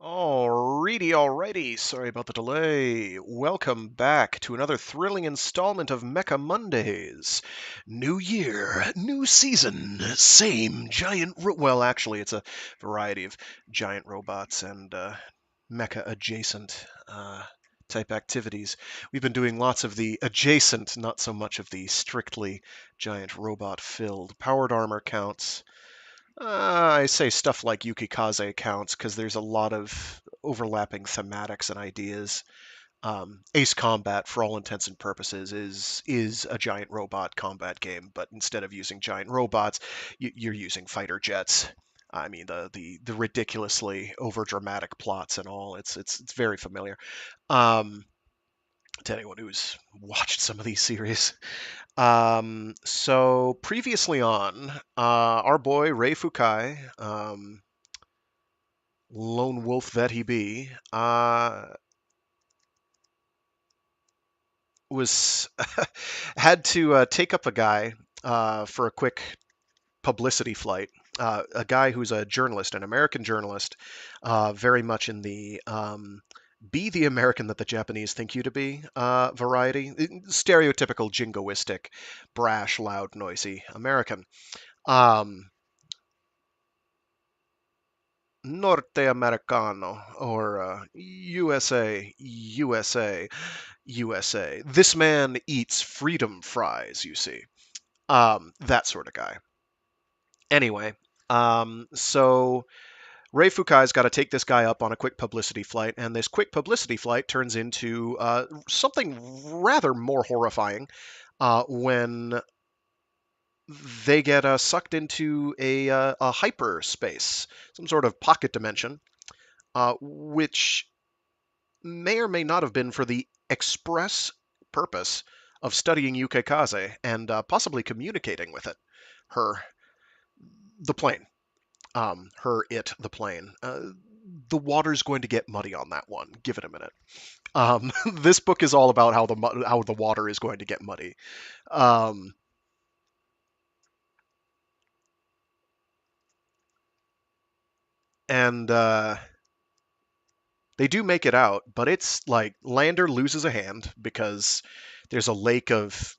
Alrighty. Sorry about the delay. Welcome back to another thrilling installment of Mecha Mondays. New year, new season, same giant. Well, actually, it's a variety of giant robots and mecha adjacent type activities. We've been doing lots of the adjacent, not so much of the strictly giant robot filled. Powered armor counts. I say stuff like Yukikaze counts because there's a lot of overlapping thematics and ideas. Ace Combat, for all intents and purposes, is a giant robot combat game, but instead of using giant robots, you're using fighter jets. I mean the ridiculously overdramatic plots and all. It's very familiar to anyone who's watched some of these series. So previously on, our boy Rei Fukai, lone wolf that he be, was had to take up a guy for a quick publicity flight. A guy who's a journalist, an American journalist, very much in the be the American that the Japanese think you to be variety. Stereotypical jingoistic, brash, loud, noisy American. Um, Norte Americano or USA. This man eats freedom fries, you see. That sort of guy. Anyway, so Rei Fukai's got to take this guy up on a quick publicity flight, and this quick publicity flight turns into something rather more horrifying when they get sucked into a hyperspace, some sort of pocket dimension, which may or may not have been for the express purpose of studying Yukikaze and possibly communicating with it. Her, the plane. The plane. The water's going to get muddy on that one. Give it a minute. This book is all about how the water is going to get muddy. Um, and they do make it out, but it's like Lander loses a hand because there's a lake of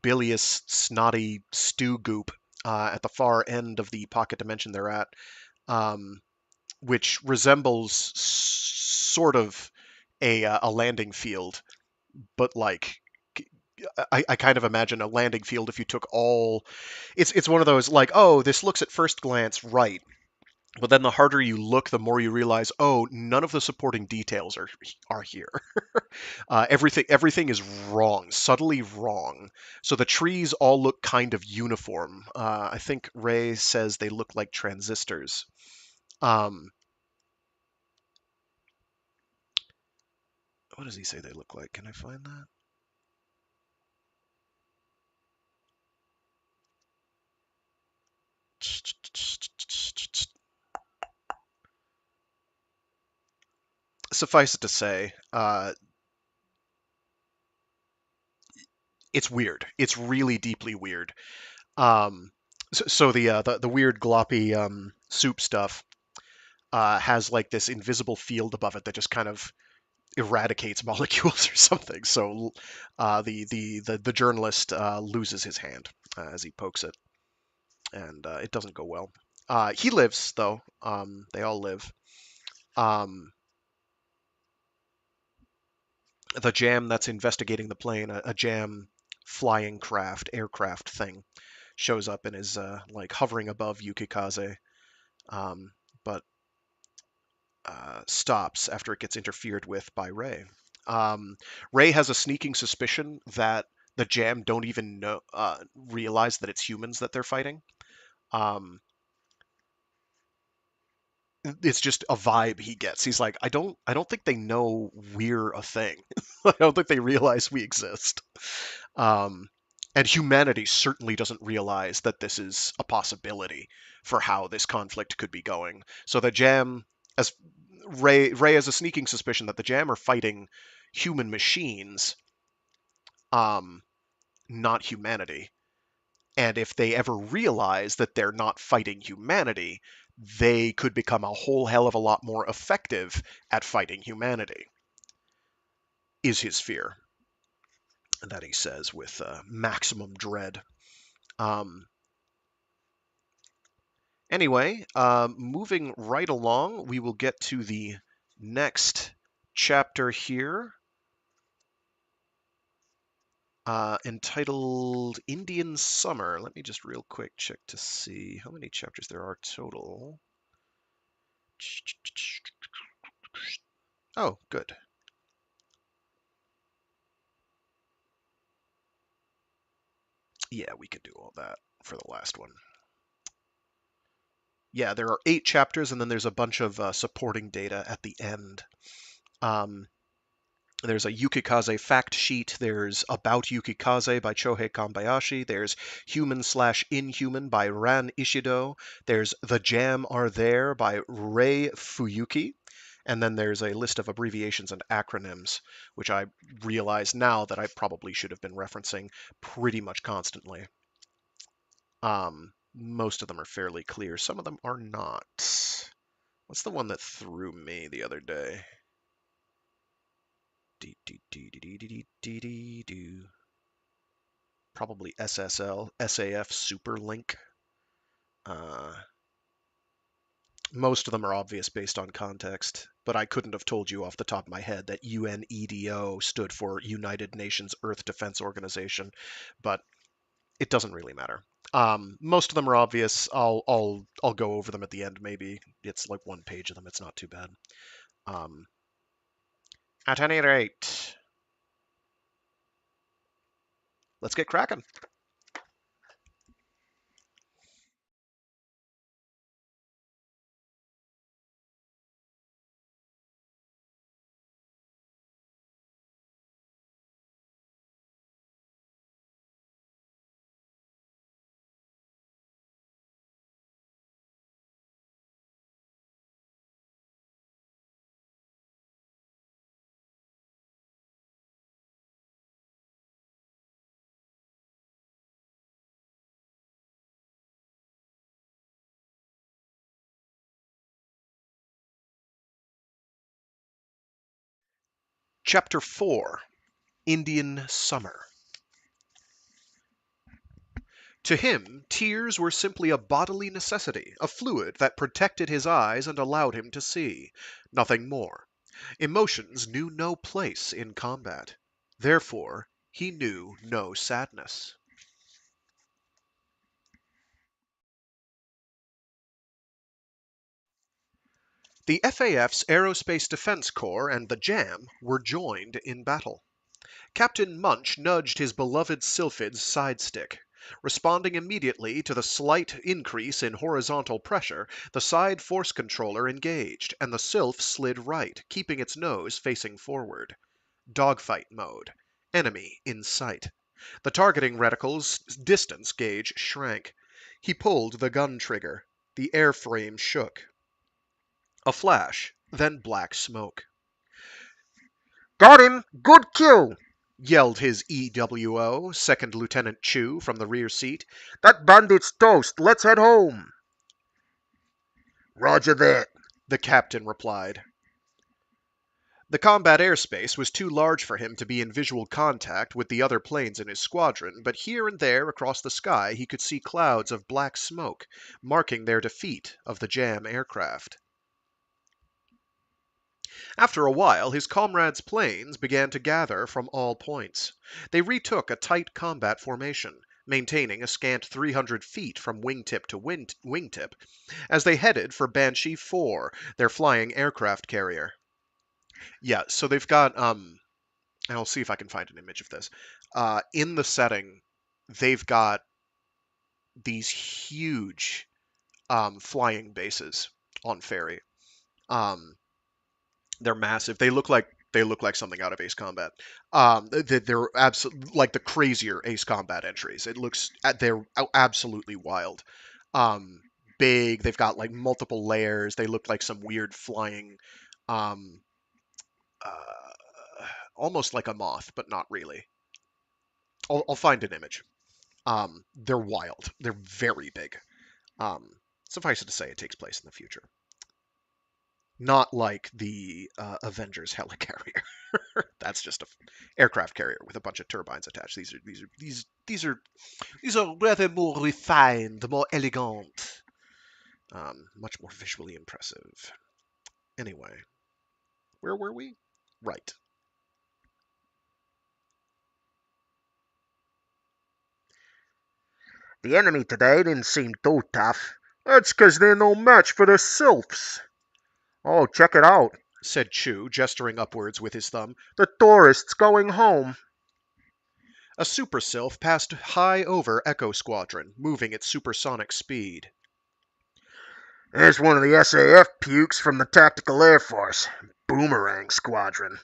bilious, snotty stew goop at the far end of the pocket dimension they're at, um, which resembles sort of a landing field, but like I kind of imagine a landing field if you took all. It's one of those like, oh, this looks at first glance right, but then the harder you look, the more you realize, oh, none of the supporting details are here. Everything is wrong, subtly wrong. So the trees all look kind of uniform. I think Ray says they look like transistors. Um, what does he say they look like? Can I find that? Suffice it to say, it's weird. It's really deeply weird. Um, so the weird gloppy soup stuff has like this invisible field above it that just kind of eradicates molecules or something. So the journalist loses his hand as he pokes it, and it doesn't go well. He lives though. They all live. Um, the jam that's investigating the plane, a jam flying aircraft thing, shows up and is like hovering above Yukikaze, but stops after it gets interfered with by Rei. Rei has a sneaking suspicion that the Jam don't even realize that it's humans that they're fighting. Um, it's just a vibe he gets. He's like, I don't think they know we're a thing. I don't think they realize we exist. Um, and humanity certainly doesn't realize that this is a possibility for how this conflict could be going. So the Jam, as Ray has a sneaking suspicion that the Jam are fighting human machines, um, not humanity. And if they ever realize that they're not fighting humanity, they could become a whole hell of a lot more effective at fighting humanity, is his fear that he says with maximum dread. Um, anyway, moving right along, we will get to the next chapter here, entitled Indian Summer. Let me just real quick check to see how many chapters there are total. Oh, good. Yeah, we could do all that for the last one. Yeah, there are 8 chapters, and then there's a bunch of supporting data at the end. Um, there's a Yukikaze fact sheet. There's About Yukikaze by Chohei Kambayashi. There's Human/Inhuman by Ran Ishido. There's The Jam Are There by Rei Fukai. And then there's a list of abbreviations and acronyms, which I realize now that I probably should have been referencing pretty much constantly. Most of them are fairly clear. Some of them are not. What's the one that threw me the other day? Probably SSL, SAF Superlink. Uh, most of them are obvious based on context, but I couldn't have told you off the top of my head that UNEDO stood for United Nations Earth Defense Organization, but it doesn't really matter. Most of them are obvious. I'll go over them at the end. Maybe it's like 1 page of them. It's not too bad. Um, at any rate, let's get cracking. Chapter 4: Indian Summer. To him, tears were simply a bodily necessity, a fluid that protected his eyes and allowed him to see. Nothing more. Emotions knew no place in combat. Therefore, he knew no sadness. The FAF's Aerospace Defense Corps and the JAM were joined in battle. Captain Munch nudged his beloved Sylphid's side stick. Responding immediately to the slight increase in horizontal pressure, the side force controller engaged, and the Sylph slid right, keeping its nose facing forward. Dogfight mode. Enemy in sight. The targeting reticle's distance gauge shrank. He pulled the gun trigger. The airframe shook. A flash, then black smoke. "Got him! Good kill!" yelled his EWO, Second Lieutenant Chu, from the rear seat. "That bandit's toast. Let's head home." "Roger that," the captain replied. The combat airspace was too large for him to be in visual contact with the other planes in his squadron, but here and there across the sky he could see clouds of black smoke, marking their defeat of the JAM aircraft. After a while, his comrades' planes began to gather from all points. They retook a tight combat formation, maintaining a scant 300 feet from wingtip to wingtip, as they headed for Banshee 4, their flying aircraft carrier. Yeah, so they've got, and I'll see if I can find an image of this. In the setting, they've got these huge flying bases on Ferry. Um, They're massive. They look like something out of Ace Combat. They're absolutely like the crazier Ace Combat entries. They're absolutely wild. Um, Big. They've got like multiple layers. They look like some weird flying, um, almost like a moth, but not really. I'll find an image. They're wild. They're very big. Um, Suffice it to say, it takes place in the future. Not like the Avengers helicarrier. That's just an aircraft carrier with a bunch of turbines attached. These are rather more refined, more elegant, much more visually impressive. Anyway, where were we? Right. The enemy today didn't seem too tough. That's 'cause they're no match for the sylphs. Oh, check it out, Said Chu, gesturing upwards with his thumb. the tourists going home. A super sylph passed high over Echo Squadron, moving at supersonic speed. There's one of the SAF pukes from the Tactical Air Force, Boomerang Squadron.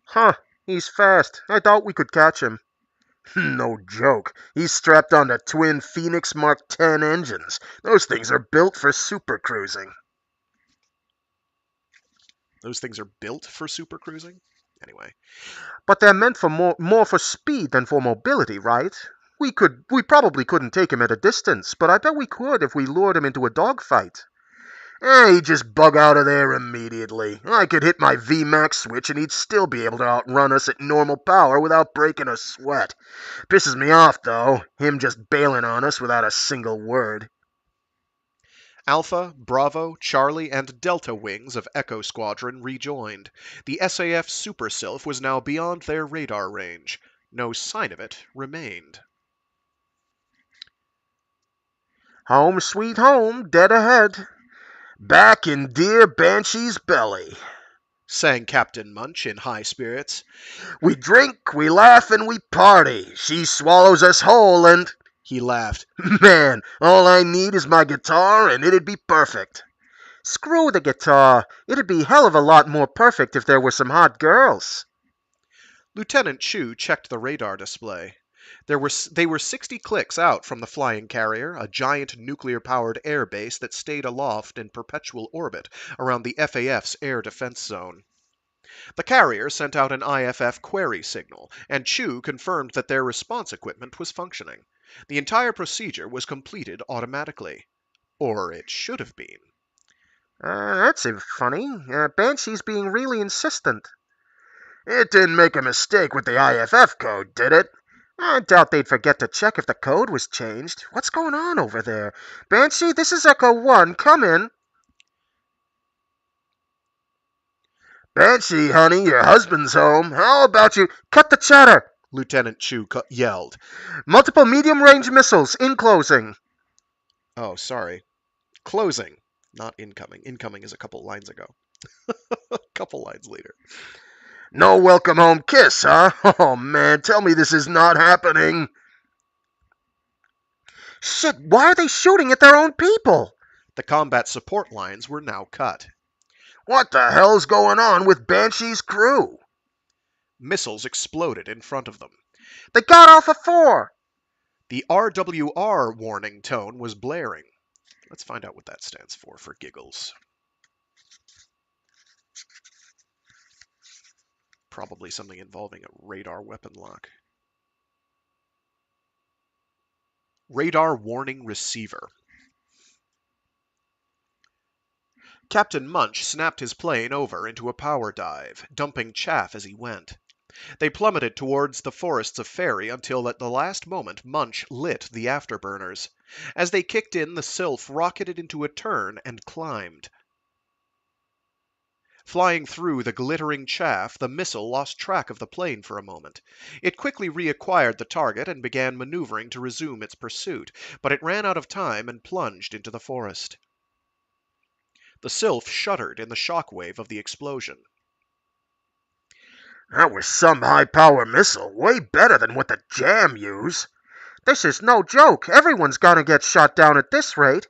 Huh, he's fast. I doubt we could catch him. No joke. He's strapped onto twin Phoenix Mark 10 engines. Those things are built for super cruising. Those things are built for super cruising? Anyway. But they're meant for more for speed than for mobility, right? We probably couldn't take him at a distance, but I bet we could if we lured him into a dogfight. He'd just bug out of there immediately. I could hit my VMAX switch and he'd still be able to outrun us at normal power without breaking a sweat. Pisses me off, though, him just bailing on us without a single word. Alpha, Bravo, Charlie, and Delta wings of Echo Squadron rejoined. The SAF Super Sylph was now beyond their radar range. No sign of it remained. Home sweet home, dead ahead. Back in dear Banshee's belly, sang Captain Munch in high spirits. We drink, we laugh, and we party. She swallows us whole and... He laughed. Man, all I need is my guitar and it'd be perfect. Screw the guitar. It'd be hell of a lot more perfect if there were some hot girls. Lieutenant Chu checked the radar display. They were 60 clicks out from the flying carrier, a giant nuclear-powered air base that stayed aloft in perpetual orbit around the FAF's air defense zone. The carrier sent out an IFF query signal, and Chu confirmed that their response equipment was functioning. The entire procedure was completed automatically. Or it should have been. That's funny. Banshee's being really insistent. It didn't make a mistake with the IFF code, did it? I doubt they'd forget to check if the code was changed. What's going on over there? Banshee, this is Echo 1. Come in. Banshee, honey, your husband's home. How about you... Cut the chatter! Lieutenant Chu yelled. Multiple medium-range missiles, in closing. Oh, sorry. Closing, not incoming. Incoming is a couple lines ago. A couple lines later. No welcome home kiss, huh? Oh, man, tell me this is not happening. Shit, why are they shooting at their own people? The combat support lines were now cut. What the hell's going on with Banshee's crew? Missiles exploded in front of them. They got Alpha 4! The RWR warning tone was blaring. Let's find out what that stands for giggles. Probably something involving a radar weapon lock. Radar warning receiver. Captain Munch snapped his plane over into a power dive, dumping chaff as he went. They plummeted towards the forests of Fairy until at the last moment Munch lit the afterburners. As they kicked in, the Sylph rocketed into a turn and climbed. Flying through the glittering chaff, the missile lost track of the plane for a moment. It quickly reacquired the target and began maneuvering to resume its pursuit, but it ran out of time and plunged into the forest. The Sylph shuddered in the shockwave of the explosion. That was some high-power missile, way better than what the Jam use. This is no joke. Everyone's gonna get shot down at this rate.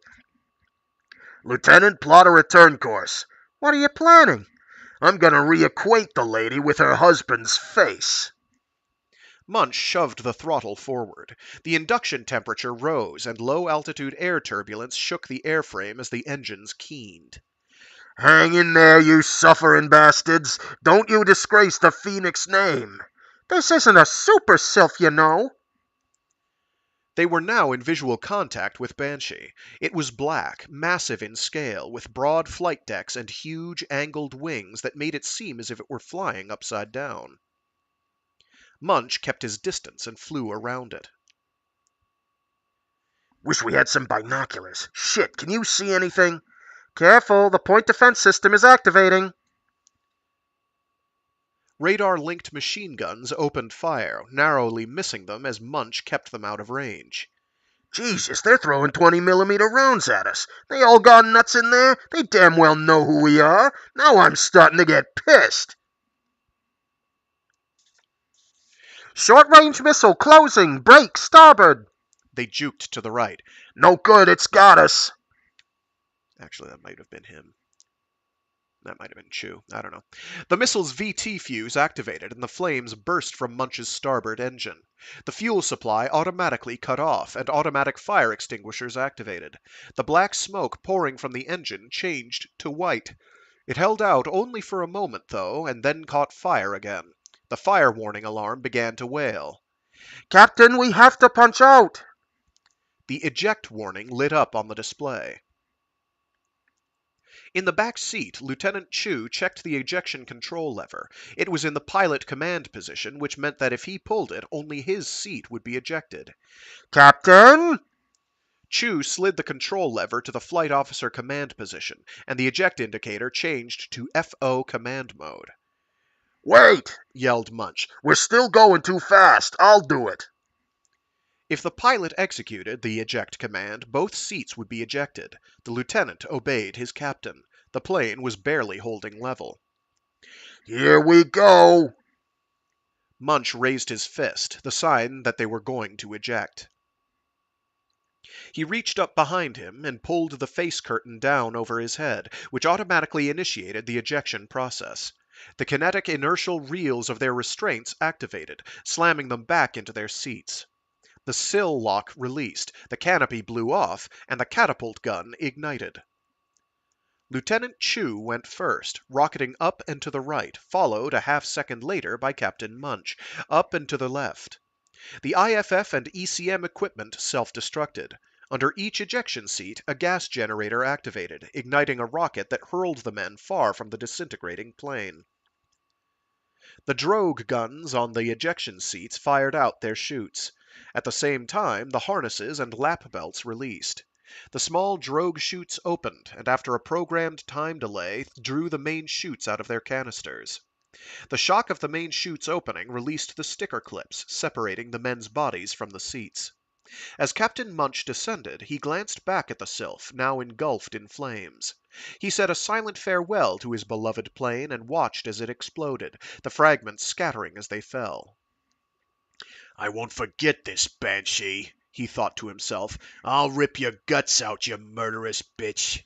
Lieutenant, plot a return course. What are you planning? I'm gonna reacquaint the lady with her husband's face. Munch shoved the throttle forward. The induction temperature rose, and low-altitude air turbulence shook the airframe as the engines keened. Hang in there, you suffering bastards. Don't you disgrace the Phoenix name. This isn't a super sylph, you know. They were now in visual contact with Banshee. It was black, massive in scale, with broad flight decks and huge angled wings that made it seem as if it were flying upside down. Munch kept his distance and flew around it. Wish we had some binoculars. Shit, can you see anything? Careful, the point defense system is activating. Radar-linked machine guns opened fire, narrowly missing them as Munch kept them out of range. Jesus, they're throwing 20mm rounds at us. They all gone nuts in there? They damn well know who we are. Now I'm starting to get pissed. Short-range missile closing. Brake, starboard. They juked to the right. No good, it's got us. Actually, that might have been him. That might have been Chu. I don't know. The missile's VT fuse activated, and the flames burst from Munch's starboard engine. The fuel supply automatically cut off, and automatic fire extinguishers activated. The black smoke pouring from the engine changed to white. It held out only for a moment, though, and then caught fire again. The fire warning alarm began to wail. Captain, we have to punch out. The eject warning lit up on the display. In the back seat, Lieutenant Chu checked the ejection control lever. It was in the pilot command position, which meant that if he pulled it, only his seat would be ejected. Captain? Chu slid the control lever to the flight officer command position, and the eject indicator changed to FO command mode. Wait, yelled Munch. We're still going too fast. I'll do it. If the pilot executed the eject command, both seats would be ejected. The lieutenant obeyed his captain. The plane was barely holding level. Here we go. Munch raised his fist, the sign that they were going to eject. He reached up behind him and pulled the face curtain down over his head, which automatically initiated the ejection process. The kinetic inertial reels of their restraints activated, slamming them back into their seats. The sill lock released, the canopy blew off, and the catapult gun ignited. Lieutenant Chu went first, rocketing up and to the right, followed a half-second later by Captain Munch, up and to the left. The IFF and ECM equipment self-destructed. Under each ejection seat, a gas generator activated, igniting a rocket that hurled the men far from the disintegrating plane. The drogue guns on the ejection seats fired out their chutes. At the same time, the harnesses and lap belts released. The small drogue chutes opened, and after a programmed time delay, drew the main chutes out of their canisters. The shock of the main chutes opening released the sticker clips, separating the men's bodies from the seats. As Captain Munch descended, he glanced back at the Sylph, now engulfed in flames. He said a silent farewell to his beloved plane and watched as it exploded, the fragments scattering as they fell. I won't forget this, Banshee, he thought to himself. I'll rip your guts out, you murderous bitch.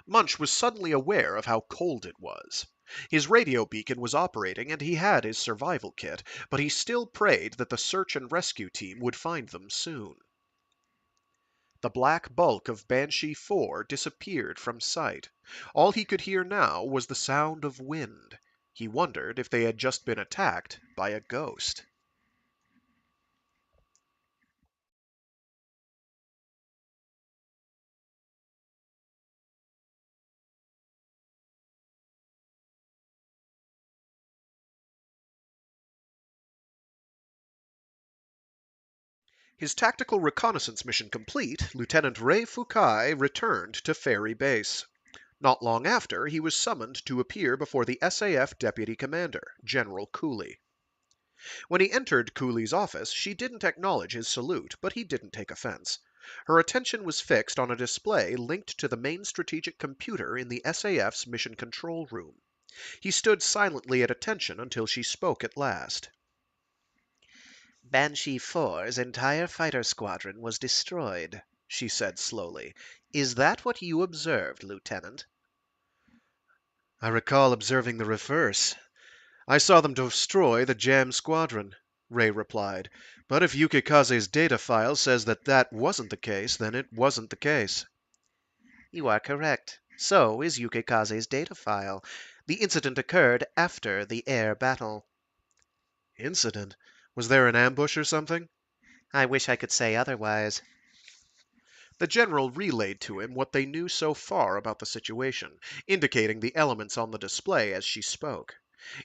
Munch was suddenly aware of how cold it was. His radio beacon was operating and he had his survival kit, but he still prayed that the search and rescue team would find them soon. The black bulk of Banshee 4 disappeared from sight. All he could hear now was the sound of wind. He wondered if they had just been attacked by a ghost. His tactical reconnaissance mission complete, Lieutenant Rei Fukai returned to Ferry Base. Not long after, he was summoned to appear before the SAF Deputy Commander, General Cooley. When he entered Cooley's office, she didn't acknowledge his salute, but he didn't take offense. Her attention was fixed on a display linked to the main strategic computer in the SAF's mission control room. He stood silently at attention until she spoke at last. Banshee 4's entire fighter squadron was destroyed, she said slowly. Is that what you observed, Lieutenant? I recall observing the reverse. I saw them destroy the Jam squadron, Rei replied. But if Yukikaze's data file says that that wasn't the case, then it wasn't the case. You are correct. So is Yukikaze's data file. The incident occurred after the air battle. Incident? Was there an ambush or something? I wish I could say otherwise. The general relayed to him what they knew so far about the situation, indicating the elements on the display as she spoke.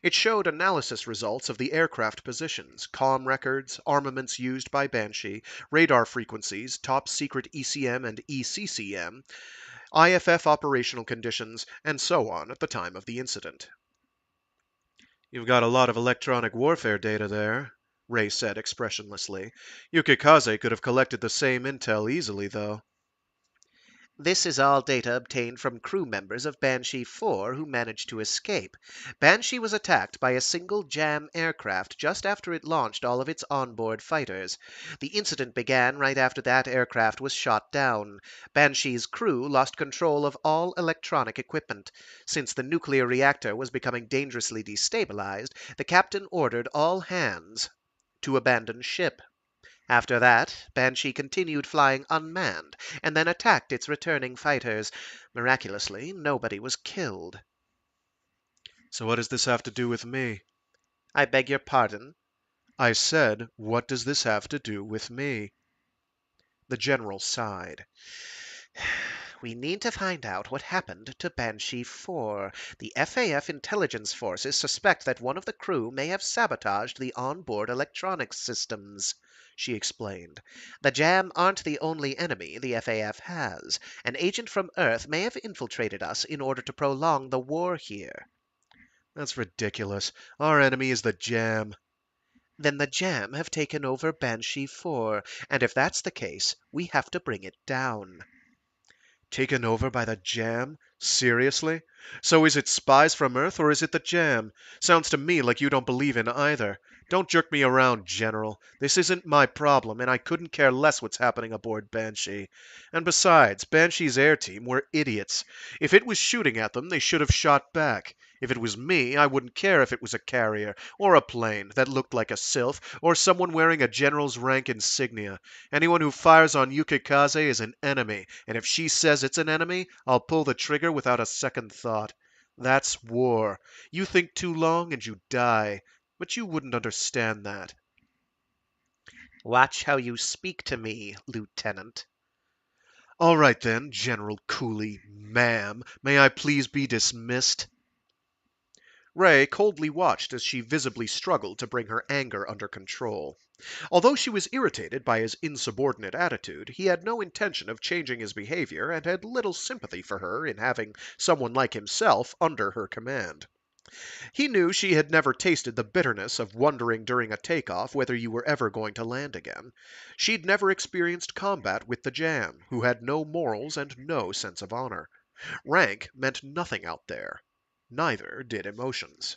It showed analysis results of the aircraft positions, comm records, armaments used by Banshee, radar frequencies, top secret ECM and ECCM, IFF operational conditions, and so on at the time of the incident. You've got a lot of electronic warfare data there, Rei said expressionlessly. Yukikaze could have collected the same intel easily, though. This is all data obtained from crew members of Banshee 4 who managed to escape. Banshee was attacked by a single jam aircraft just after it launched all of its onboard fighters. The incident began right after that aircraft was shot down. Banshee's crew lost control of all electronic equipment. Since the nuclear reactor was becoming dangerously destabilized, the captain ordered all hands to abandon ship. After that, Banshee continued flying unmanned, and then attacked its returning fighters. Miraculously, nobody was killed. So what does this have to do with me? I beg your pardon? I said, what does this have to do with me? The general sighed. We need to find out what happened to Banshee 4. The FAF intelligence forces suspect that one of the crew may have sabotaged the onboard electronics systems, she explained. The Jam aren't the only enemy the FAF has. An agent from Earth may have infiltrated us in order to prolong the war here. That's ridiculous. Our enemy is the Jam. Then the Jam have taken over Banshee 4, and if that's the case, we have to bring it down. Taken over by the Jam? Seriously? So is it spies from Earth or is it the Jam? Sounds to me like you don't believe in either. Don't jerk me around, General. This isn't my problem, and I couldn't care less what's happening aboard Banshee. And besides, Banshee's air team were idiots. If it was shooting at them, they should have shot back. If it was me, I wouldn't care if it was a carrier, or a plane that looked like a sylph, or someone wearing a general's rank insignia. Anyone who fires on Yukikaze is an enemy, and if she says it's an enemy, I'll pull the trigger without a second thought. That's war. You think too long and you die. But you wouldn't understand that. Watch how you speak to me, Lieutenant. All right then, General Cooley, ma'am. May I please be dismissed? Rei coldly watched as she visibly struggled to bring her anger under control. Although she was irritated by his insubordinate attitude, he had no intention of changing his behavior and had little sympathy for her in having someone like himself under her command. He knew she had never tasted the bitterness of wondering during a takeoff whether you were ever going to land again. She'd never experienced combat with the Jam, who had no morals and no sense of honor. Rank meant nothing out there. Neither did emotions.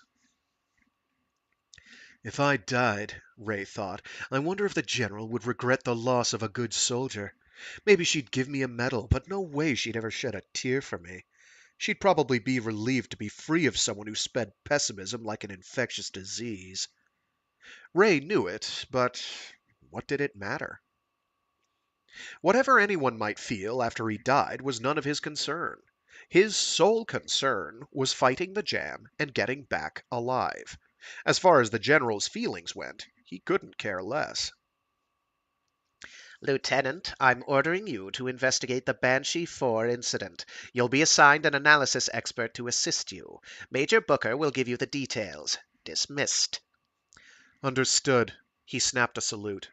If I died, Rei thought, I wonder if the general would regret the loss of a good soldier. Maybe she'd give me a medal, but no way she'd ever shed a tear for me. She'd probably be relieved to be free of someone who sped pessimism like an infectious disease. Rei knew it, but what did it matter? Whatever anyone might feel after he died was none of his concern. His sole concern was fighting the Jam and getting back alive. As far as the general's feelings went, he couldn't care less. Lieutenant, I'm ordering you to investigate the Banshee 4 incident. You'll be assigned an analysis expert to assist you. Major Booker will give you the details. Dismissed. Understood. He snapped a salute.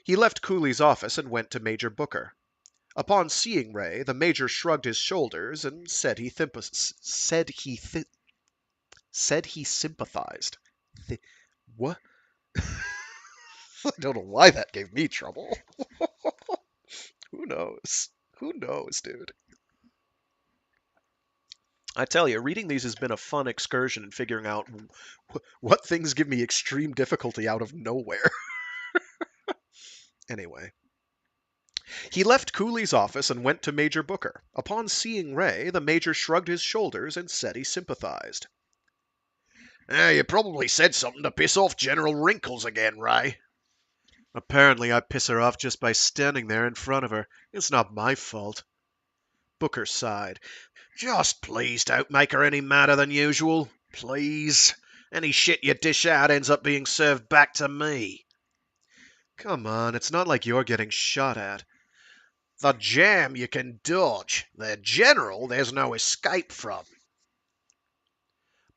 He left Cooley's office and went to Major Booker. Upon seeing Rei, the major shrugged his shoulders and said he sympathized. What? I don't know why that gave me trouble. Who knows? Who knows, dude? I tell you, reading these has been a fun excursion in figuring out what things give me extreme difficulty out of nowhere. Anyway. He left Cooley's office and went to Major Booker. Upon seeing Rei, the major shrugged his shoulders and said he sympathized. You probably said something to piss off General Wrinkles again, Rei. Apparently I piss her off just by standing there in front of her. It's not my fault. Booker sighed. Just please don't make her any madder than usual. Please. Any shit you dish out ends up being served back to me. Come on, it's not like you're getting shot at. The jam you can dodge. The general there's no escape from.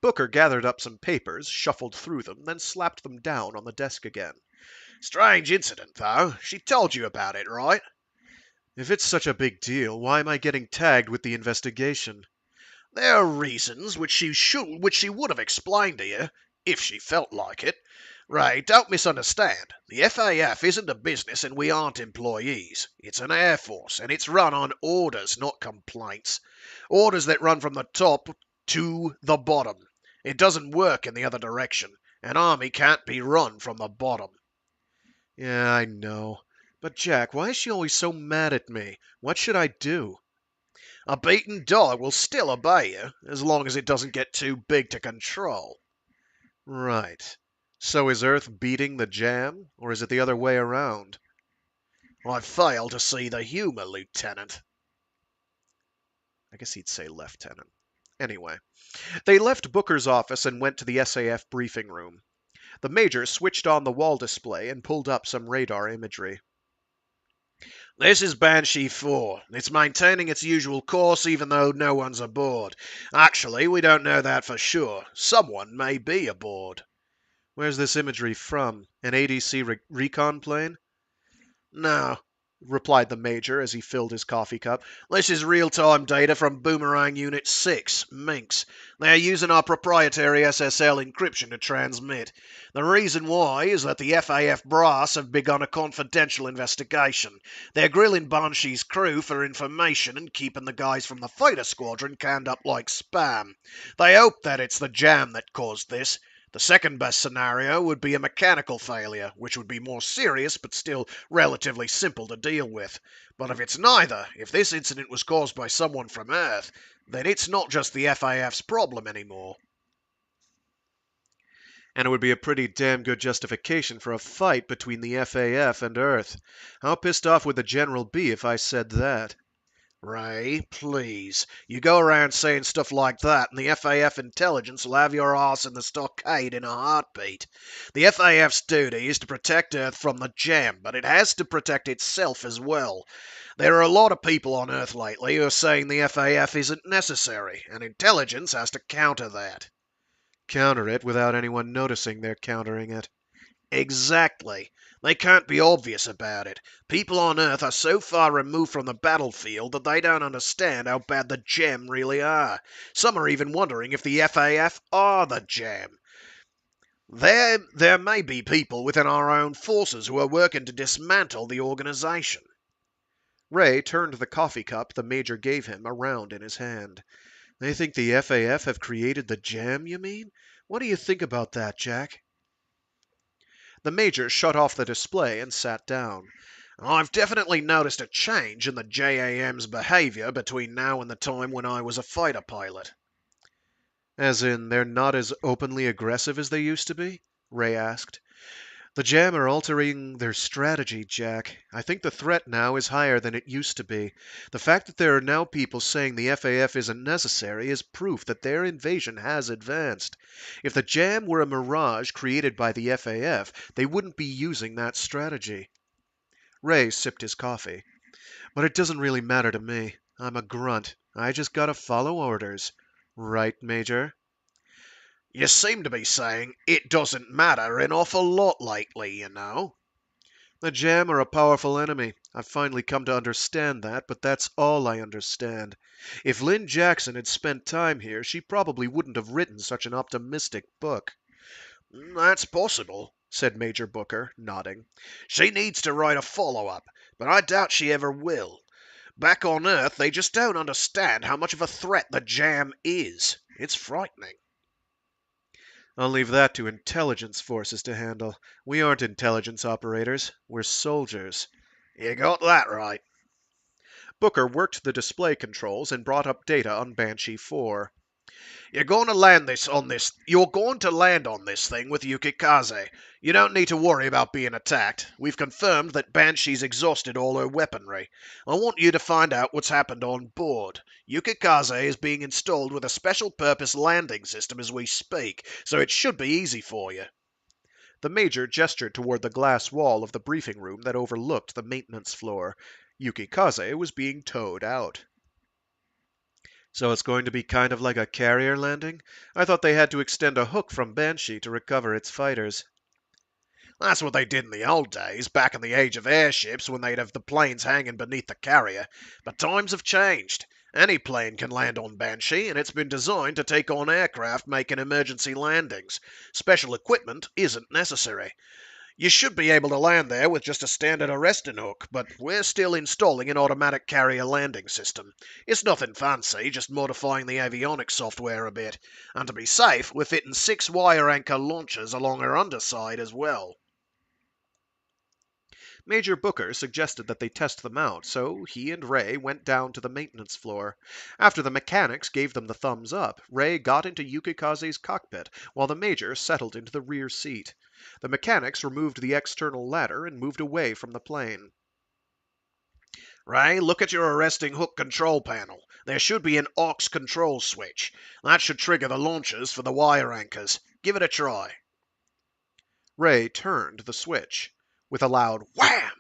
Booker gathered up some papers, shuffled through them, then slapped them down on the desk again. Strange incident, though. She told you about it, right? If it's such a big deal, why am I getting tagged with the investigation? There are reasons which she would have explained to you, if she felt like it. Ray, don't misunderstand. The FAF isn't a business and we aren't employees. It's an air force, and it's run on orders, not complaints. Orders that run from the top to the bottom. It doesn't work in the other direction. An army can't be run from the bottom. Yeah, I know. But Jack, why is she always so mad at me? What should I do? A beaten dog will still obey you, as long as it doesn't get too big to control. Right. So is Earth beating the jam, or is it the other way around? I fail to see the humour, Lieutenant. I guess he'd say Lieutenant. Anyway, they left Booker's office and went to the SAF briefing room. The Major switched on the wall display and pulled up some radar imagery. This is Banshee 4. It's maintaining its usual course even though no one's aboard. Actually, we don't know that for sure. Someone may be aboard. Where's this imagery from? An ADC recon plane? No, Replied the Major as he filled his coffee cup. this is real-time data from Boomerang Unit 6, Minx. They're using our proprietary SSL encryption to transmit. The reason why is that the FAF brass have begun a confidential investigation. They're grilling Banshee's crew for information and keeping the guys from the fighter squadron canned up like spam. They hope that it's the jam that caused this. The second best scenario would be a mechanical failure, which would be more serious but still relatively simple to deal with. But if it's neither, if this incident was caused by someone from Earth, then it's not just the FAF's problem anymore. And it would be a pretty damn good justification for a fight between the FAF and Earth. How pissed off would the General be if I said that? Ray, please. You go around saying stuff like that, and the FAF intelligence will have your ass in the stockade in a heartbeat. The FAF's duty is to protect Earth from the jam, but it has to protect itself as well. There are a lot of people on Earth lately who are saying the FAF isn't necessary, and intelligence has to counter that. Counter it without anyone noticing they're countering it. Exactly. They can't be obvious about it. People on Earth are so far removed from the battlefield that they don't understand how bad the Gem really are. Some are even wondering if the FAF are the Gem. There may be people within our own forces who are working to dismantle the organization. Ray turned the coffee cup the Major gave him around in his hand. They think the FAF have created the jam, you mean? What do you think about that, Jack? The Major shut off the display and sat down. I've definitely noticed a change in the JAM's behavior between now and the time when I was a fighter pilot. As in, they're not as openly aggressive as they used to be? Ray asked. The Jam are altering their strategy, Jack. I think the threat now is higher than it used to be. The fact that there are now people saying the FAF isn't necessary is proof that their invasion has advanced. If the Jam were a mirage created by the FAF, they wouldn't be using that strategy. Ray sipped his coffee. But it doesn't really matter to me. I'm a grunt. I just gotta follow orders. Right, Major? You seem to be saying it doesn't matter an awful lot lately, you know. The Jam are a powerful enemy. I've finally come to understand that, but that's all I understand. If Lynn Jackson had spent time here, she probably wouldn't have written such an optimistic book. That's possible, said Major Booker, nodding. She needs to write a follow-up, but I doubt she ever will. Back on Earth, they just don't understand how much of a threat the Jam is. It's frightening. I'll leave that to intelligence forces to handle. We aren't intelligence operators. We're soldiers. You got that right. Booker worked the display controls and brought up data on Banshee 4. You're going to land on this thing with Yukikaze. You don't need to worry about being attacked. We've confirmed that Banshee's exhausted all her weaponry. I want you to find out what's happened on board. Yukikaze is being installed with a special purpose landing system as we speak, so it should be easy for you. The Major gestured toward the glass wall of the briefing room that overlooked the maintenance floor. Yukikaze was being towed out. So it's going to be kind of like a carrier landing? I thought they had to extend a hook from Banshee to recover its fighters. That's what they did in the old days, back in the age of airships, when they'd have the planes hanging beneath the carrier. But times have changed. Any plane can land on Banshee, and it's been designed to take on aircraft making emergency landings. Special equipment isn't necessary. You should be able to land there with just a standard arresting hook, but we're still installing an automatic carrier landing system. It's nothing fancy, just modifying the avionics software a bit. And to be safe, we're fitting 6 wire anchor launchers along her underside as well. Major Booker suggested that they test them out, so he and Rei went down to the maintenance floor. After the mechanics gave them the thumbs up, Rei got into Yukikaze's cockpit, while the Major settled into the rear seat. The mechanics removed the external ladder and moved away from the plane. Rei, look at your arresting hook control panel. There should be an aux control switch. That should trigger the launchers for the wire anchors. Give it a try. Rei turned the switch. With a loud wham!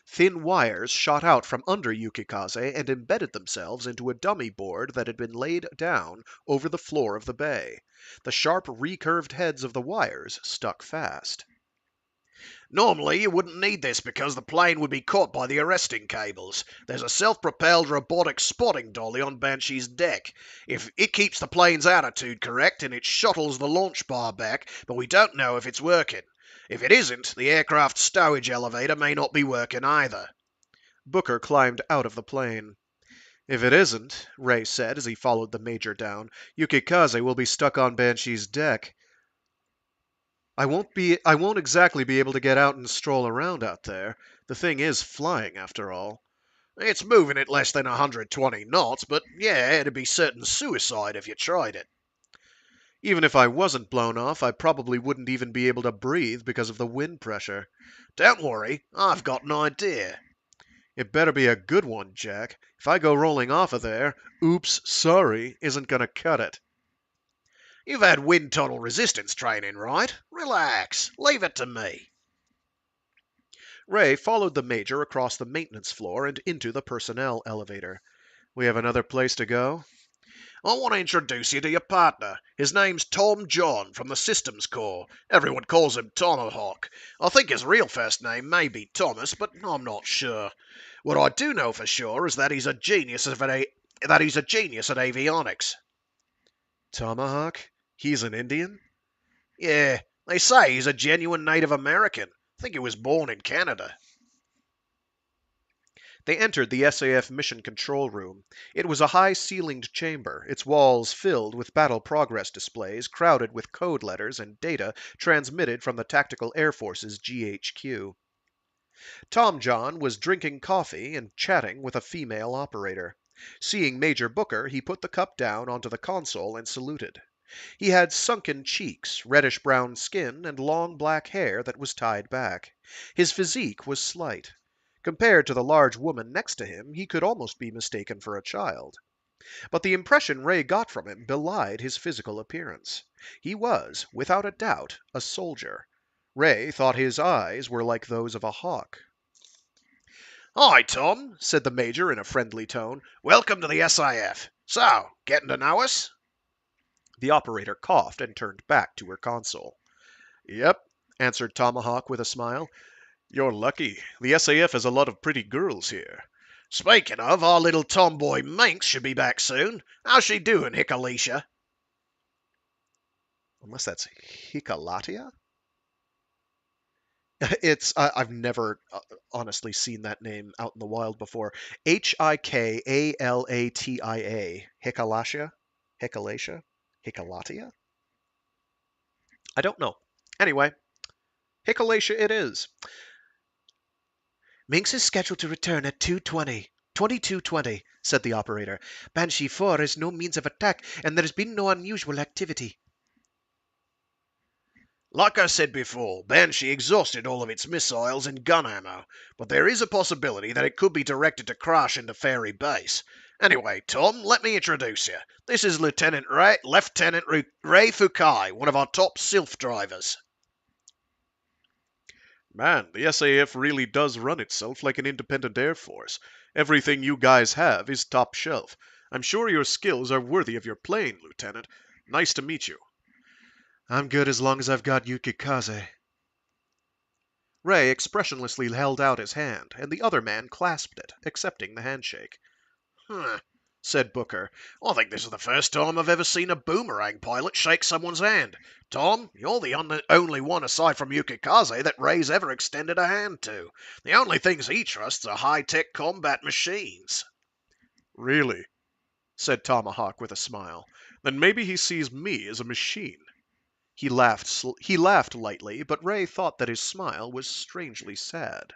Thin wires shot out from under Yukikaze and embedded themselves into a dummy board that had been laid down over the floor of the bay. The sharp, recurved heads of the wires stuck fast. Normally, you wouldn't need this because the plane would be caught by the arresting cables. There's a self-propelled robotic spotting dolly on Banshee's deck. If it keeps the plane's attitude correct and it shuttles the launch bar back, but we don't know if it's working. If it isn't, the aircraft's stowage elevator may not be working either. Booker climbed out of the plane. If it isn't, Rei said as he followed the Major down, Yukikaze will be stuck on Banshee's deck. I won't exactly be able to get out and stroll around out there. The thing is flying, after all. It's moving at less than 120 knots, but yeah, it'd be certain suicide if you tried it. Even if I wasn't blown off, I probably wouldn't even be able to breathe because of the wind pressure. Don't worry, I've got an idea. It better be a good one, Jack. If I go rolling off of there, oops, sorry, isn't gonna cut it. You've had wind tunnel resistance training, right? Relax, leave it to me. Rei followed the Major across the maintenance floor and into the personnel elevator. We have another place to go? I want to introduce you to your partner. His name's Tom John from the Systems Corps. Everyone calls him Tomahawk. I think his real first name may be Thomas, but I'm not sure. What I do know for sure is that he's a genius at avionics. Tomahawk? He's an Indian? Yeah, they say he's a genuine Native American. I think he was born in Canada. They entered the SAF mission control room. It was a high-ceilinged chamber, its walls filled with battle progress displays crowded with code letters and data transmitted from the Tactical Air Force's GHQ. Tom John was drinking coffee and chatting with a female operator. Seeing Major Booker, he put the cup down onto the console and saluted. He had sunken cheeks, reddish-brown skin, and long black hair that was tied back. His physique was slight. Compared to the large woman next to him, he could almost be mistaken for a child. But the impression Rei got from him belied his physical appearance. He was, without a doubt, a soldier. Rei thought his eyes were like those of a hawk. Hi, Tom, said the Major in a friendly tone. Welcome to the SAF. So, getting to know us? The operator coughed and turned back to her console. Yep, answered Tomahawk with a smile. You're lucky. The SAF has a lot of pretty girls here. Speaking of, our little tomboy Minx should be back soon. How's she doing, Hickalicia? Unless that's Hikalatia? I've never honestly seen that name out in the wild before. Hikalatia. Hikalatia? Hikalatia? Hikalatia? I don't know. Anyway, Hikalatia it is. Minx is scheduled to return at 22:20, said the operator. Banshee 4 has no means of attack, and there has been no unusual activity. Like I said before, Banshee exhausted all of its missiles and gun ammo, but there is a possibility that it could be directed to crash into Fairy Base. Anyway, Tom, let me introduce you. This is Lieutenant Rei Fukai, one of our top SILF drivers. Man, the SAF really does run itself like an independent air force. Everything you guys have is top shelf. I'm sure your skills are worthy of your plane, Lieutenant. Nice to meet you. I'm good as long as I've got Yukikaze. Rei expressionlessly held out his hand, and the other man clasped it, accepting the handshake. Huh, said Booker. I think this is the first time I've ever seen a boomerang pilot shake someone's hand. Tom, you're the only one aside from Yukikaze that Rei's ever extended a hand to. The only things he trusts are high-tech combat machines. Really? Said Tomahawk with a smile. Then maybe he sees me as a machine. He laughed lightly, but Rei thought that his smile was strangely sad.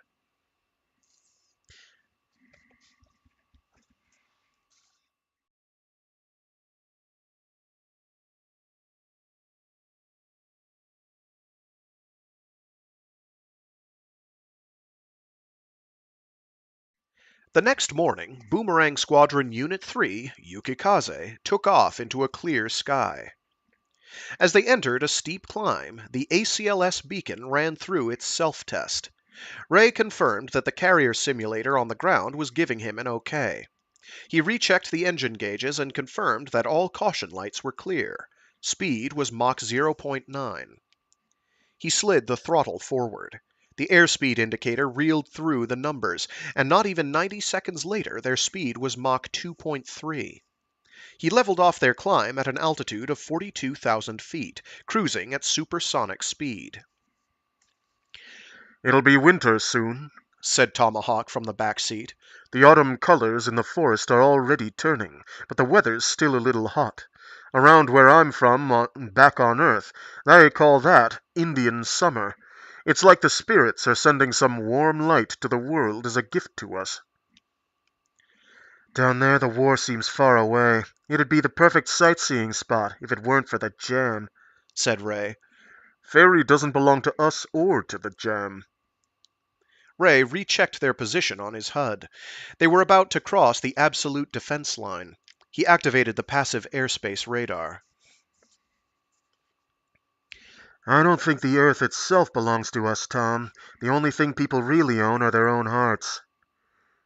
The next morning, Boomerang Squadron Unit 3, Yukikaze, took off into a clear sky. As they entered a steep climb, the ACLS beacon ran through its self-test. Rei confirmed that the carrier simulator on the ground was giving him an OK. He rechecked the engine gauges and confirmed that all caution lights were clear. Speed was Mach 0.9. He slid the throttle forward. The airspeed indicator reeled through the numbers, and not even 90 seconds later their speed was Mach 2.3. He leveled off their climb at an altitude of 42,000 feet, cruising at supersonic speed. It'll be winter soon, Said Tomahawk from the back seat. The autumn colors in the forest are already turning, but the weather's still a little hot. Around where I'm from, back on Earth, they call that Indian summer. It's like the spirits are sending some warm light to the world as a gift to us. Down there, the war seems far away. It'd be the perfect sightseeing spot if it weren't for the jam, Said Rei. Ferry doesn't belong to us or to the jam. Rei rechecked their position on his HUD. They were about to cross the absolute defense line. He activated the passive airspace radar. I don't think the Earth itself belongs to us, Tom. The only thing people really own are their own hearts.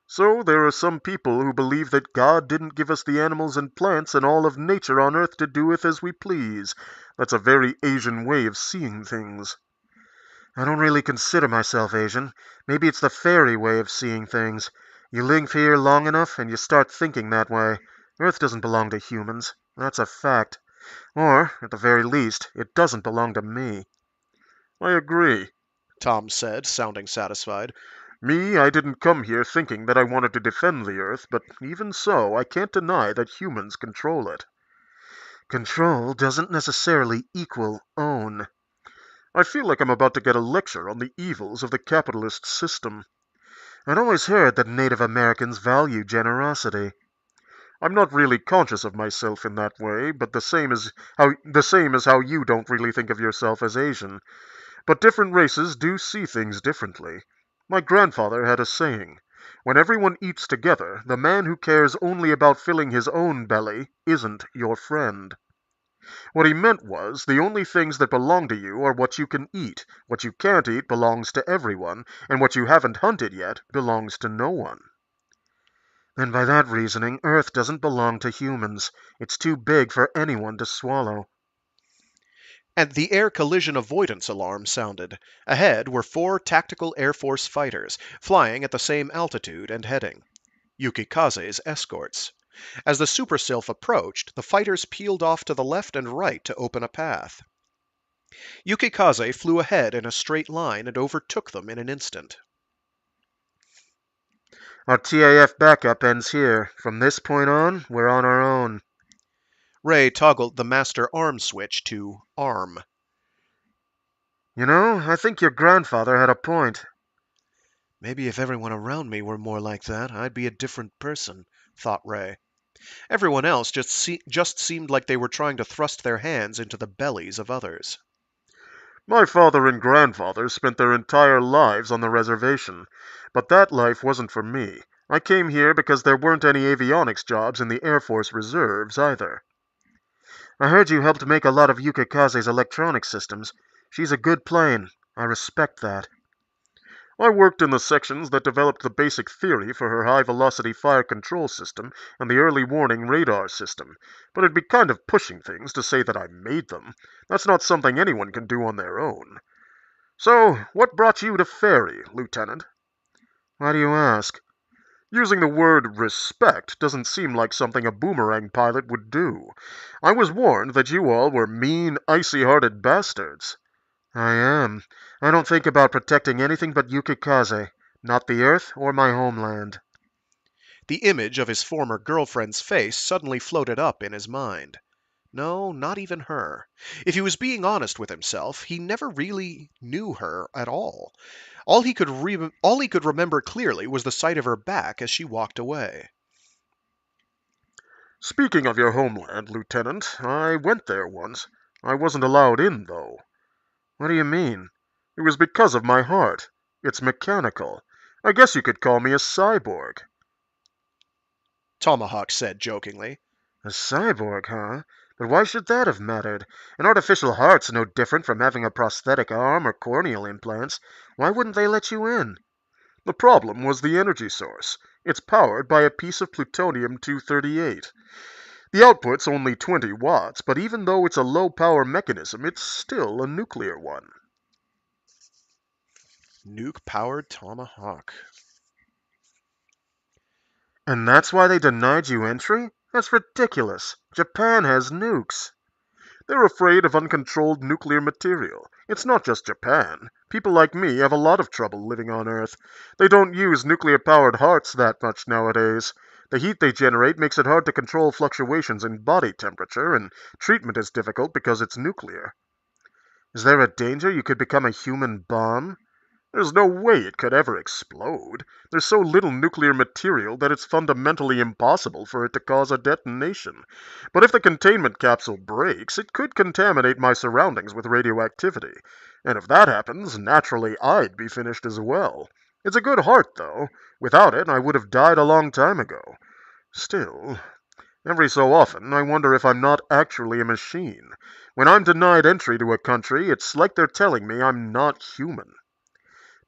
So there are some people who believe that God didn't give us the animals and plants and all of nature on Earth to do with as we please. That's a very Asian way of seeing things. I don't really consider myself Asian. Maybe it's the fairy way of seeing things. You live here long enough and you start thinking that way. Earth doesn't belong to humans. That's a fact. Or, at the very least, it doesn't belong to me. I agree, Tom said, sounding satisfied. Me, I didn't come here thinking that I wanted to defend the Earth, but even so, I can't deny that humans control it. Control doesn't necessarily equal own. I feel like I'm about to get a lecture on the evils of the capitalist system. I'd always heard that Native Americans value generosity. I'm not really conscious of myself in that way, but the same as how you don't really think of yourself as Asian. But different races do see things differently. My grandfather had a saying, when everyone eats together, the man who cares only about filling his own belly isn't your friend. What he meant was, the only things that belong to you are what you can eat. What you can't eat belongs to everyone, and what you haven't hunted yet belongs to no one. And by that reasoning, Earth doesn't belong to humans. It's too big for anyone to swallow. And the air collision avoidance alarm sounded. Ahead were 4 tactical Air Force fighters, flying at the same altitude and heading. Yukikaze's escorts. As the Super Sylph approached, the fighters peeled off to the left and right to open a path. Yukikaze flew ahead in a straight line and overtook them in an instant. Our TAF backup ends here. From this point on, we're on our own. Rei toggled the master arm switch to arm. You know, I think your grandfather had a point. Maybe if everyone around me were more like that, I'd be a different person, thought Rei. Everyone else just seemed like they were trying to thrust their hands into the bellies of others. My father and grandfather spent their entire lives on the reservation, but that life wasn't for me. I came here because there weren't any avionics jobs in the Air Force Reserves either. I heard you helped make a lot of Yukikaze's electronic systems. She's a good plane. I respect that. I worked in the sections that developed the basic theory for her high-velocity fire control system and the early warning radar system, but it'd be kind of pushing things to say that I made them. That's not something anyone can do on their own. So, what brought you to Ferry, Lieutenant? Why do you ask? Using the word respect doesn't seem like something a boomerang pilot would do. I was warned that you all were mean, icy-hearted bastards. I am. I don't think about protecting anything but Yukikaze, not the Earth or my homeland. The image of his former girlfriend's face suddenly floated up in his mind. No, not even her. If he was being honest with himself, he never really knew her at all. All he could remember clearly was the sight of her back as she walked away. Speaking of your homeland, Lieutenant, I went there once. I wasn't allowed in, though. What do you mean? It was because of my heart. It's mechanical. I guess you could call me a cyborg. Tomahawk said jokingly. A cyborg, huh? But why should that have mattered? An artificial heart's no different from having a prosthetic arm or corneal implants. Why wouldn't they let you in? The problem was the energy source. It's powered by a piece of plutonium-238. The output's only 20 watts, but even though it's a low-power mechanism, it's still a nuclear one. Nuke-powered Tomahawk. And that's why they denied you entry? That's ridiculous. Japan has nukes. They're afraid of uncontrolled nuclear material. It's not just Japan. People like me have a lot of trouble living on Earth. They don't use nuclear-powered hearts that much nowadays. The heat they generate makes it hard to control fluctuations in body temperature, and treatment is difficult because it's nuclear. Is there a danger you could become a human bomb? There's no way it could ever explode. There's so little nuclear material that it's fundamentally impossible for it to cause a detonation. But if the containment capsule breaks, it could contaminate my surroundings with radioactivity. And if that happens, naturally I'd be finished as well. It's a good heart, though. Without it, I would have died a long time ago. Still, every so often, I wonder if I'm not actually a machine. When I'm denied entry to a country, it's like they're telling me I'm not human.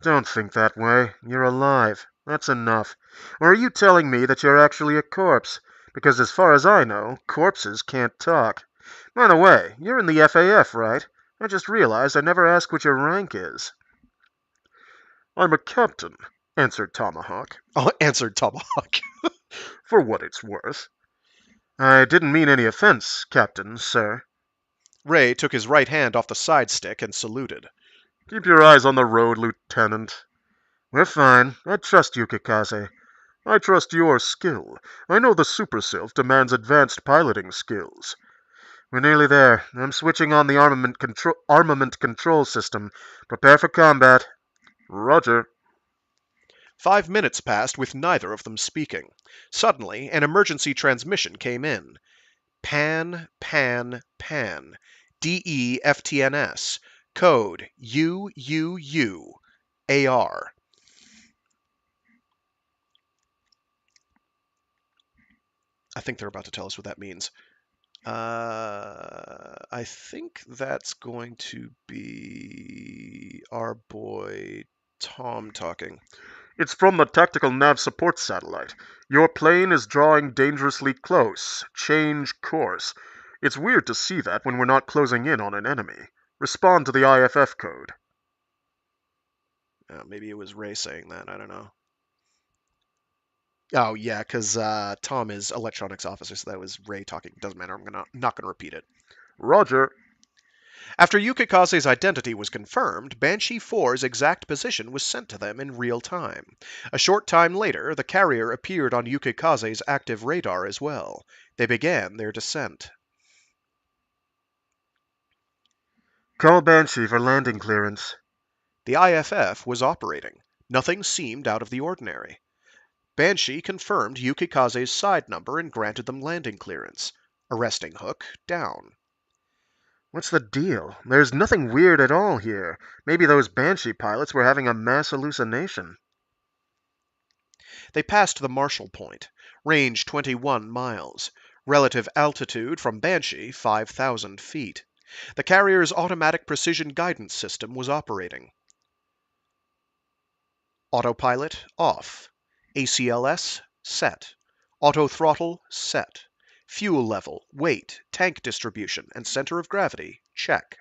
Don't think that way. You're alive. That's enough. Or are you telling me that you're actually a corpse? Because as far as I know, corpses can't talk. By the way, you're in the FAF, right? I just realized I never asked what your rank is. I'm a captain, answered Tomahawk. Oh, answered Tomahawk. For what it's worth. I didn't mean any offense, Captain, sir. Rei took his right hand off the side stick and saluted. Keep your eyes on the road, Lieutenant. We're fine. I trust Yukikaze. I trust your skill. I know the Super Sylph demands advanced piloting skills. We're nearly there. I'm switching on the armament control system. Prepare for combat. Roger. 5 minutes passed with neither of them speaking. Suddenly, an emergency transmission came in. Pan, pan, pan. DEFTNS. Code UUU. AR. I think they're about to tell us what that means. I think that's going to be our boy Tom talking. It's from the Tactical Nav Support Satellite. Your plane is drawing dangerously close. Change course. It's weird to see that when we're not closing in on an enemy. Respond to the IFF code. Maybe it was Rei saying that. I don't know. Oh, yeah, because Tom is electronics officer, so that was Rei talking. Doesn't matter. I'm not going to repeat it. Roger. After Yukikaze's identity was confirmed, Banshee 4's exact position was sent to them in real time. A short time later, the carrier appeared on Yukikaze's active radar as well. They began their descent. Call Banshee for landing clearance. The IFF was operating. Nothing seemed out of the ordinary. Banshee confirmed Yukikaze's side number and granted them landing clearance. Arresting hook down. What's the deal? There's nothing weird at all here. Maybe those Banshee pilots were having a mass hallucination. They passed the Marshall Point. Range 21 miles. Relative altitude from Banshee 5,000 feet. The carrier's automatic precision guidance system was operating. Autopilot off. ACLS set. Auto throttle set. Fuel level, weight, tank distribution, and center of gravity check.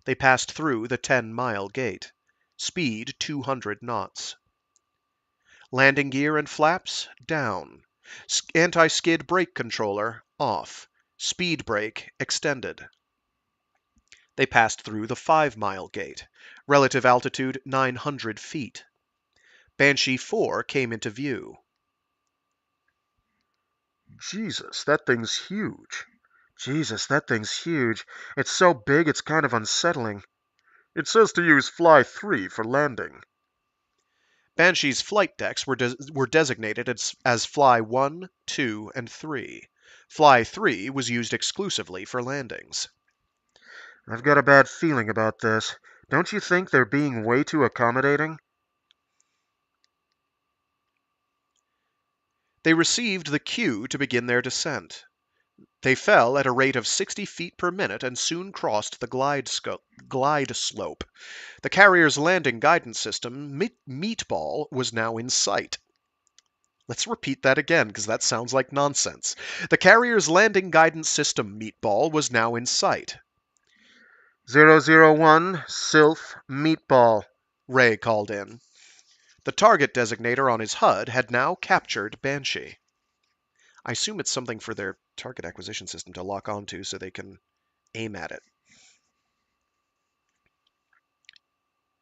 They passed through the 10-mile gate. Speed 200 knots. Landing gear and flaps down. Anti-skid brake controller off. Speed brake extended. They passed through the 5-mile gate. Relative altitude 900 feet. Banshee 4 came into view. Jesus, that thing's huge. Jesus, that thing's huge. It's so big it's kind of unsettling. It says to use Fly 3 for landing. Banshee's flight decks were designated as Fly 1, 2, and 3. Fly 3 was used exclusively for landings. I've got a bad feeling about this. Don't you think they're being way too accommodating? They received the cue to begin their descent. They fell at a rate of 60 feet per minute and soon crossed the glide slope. The carrier's landing guidance system, Meatball, was now in sight. Let's repeat that again, because that sounds like nonsense. The carrier's landing guidance system, Meatball, was now in sight. 001, Sylph, Meatball. Rei called in. The target designator on his HUD had now captured Banshee. I assume it's something for their target acquisition system to lock onto so they can aim at it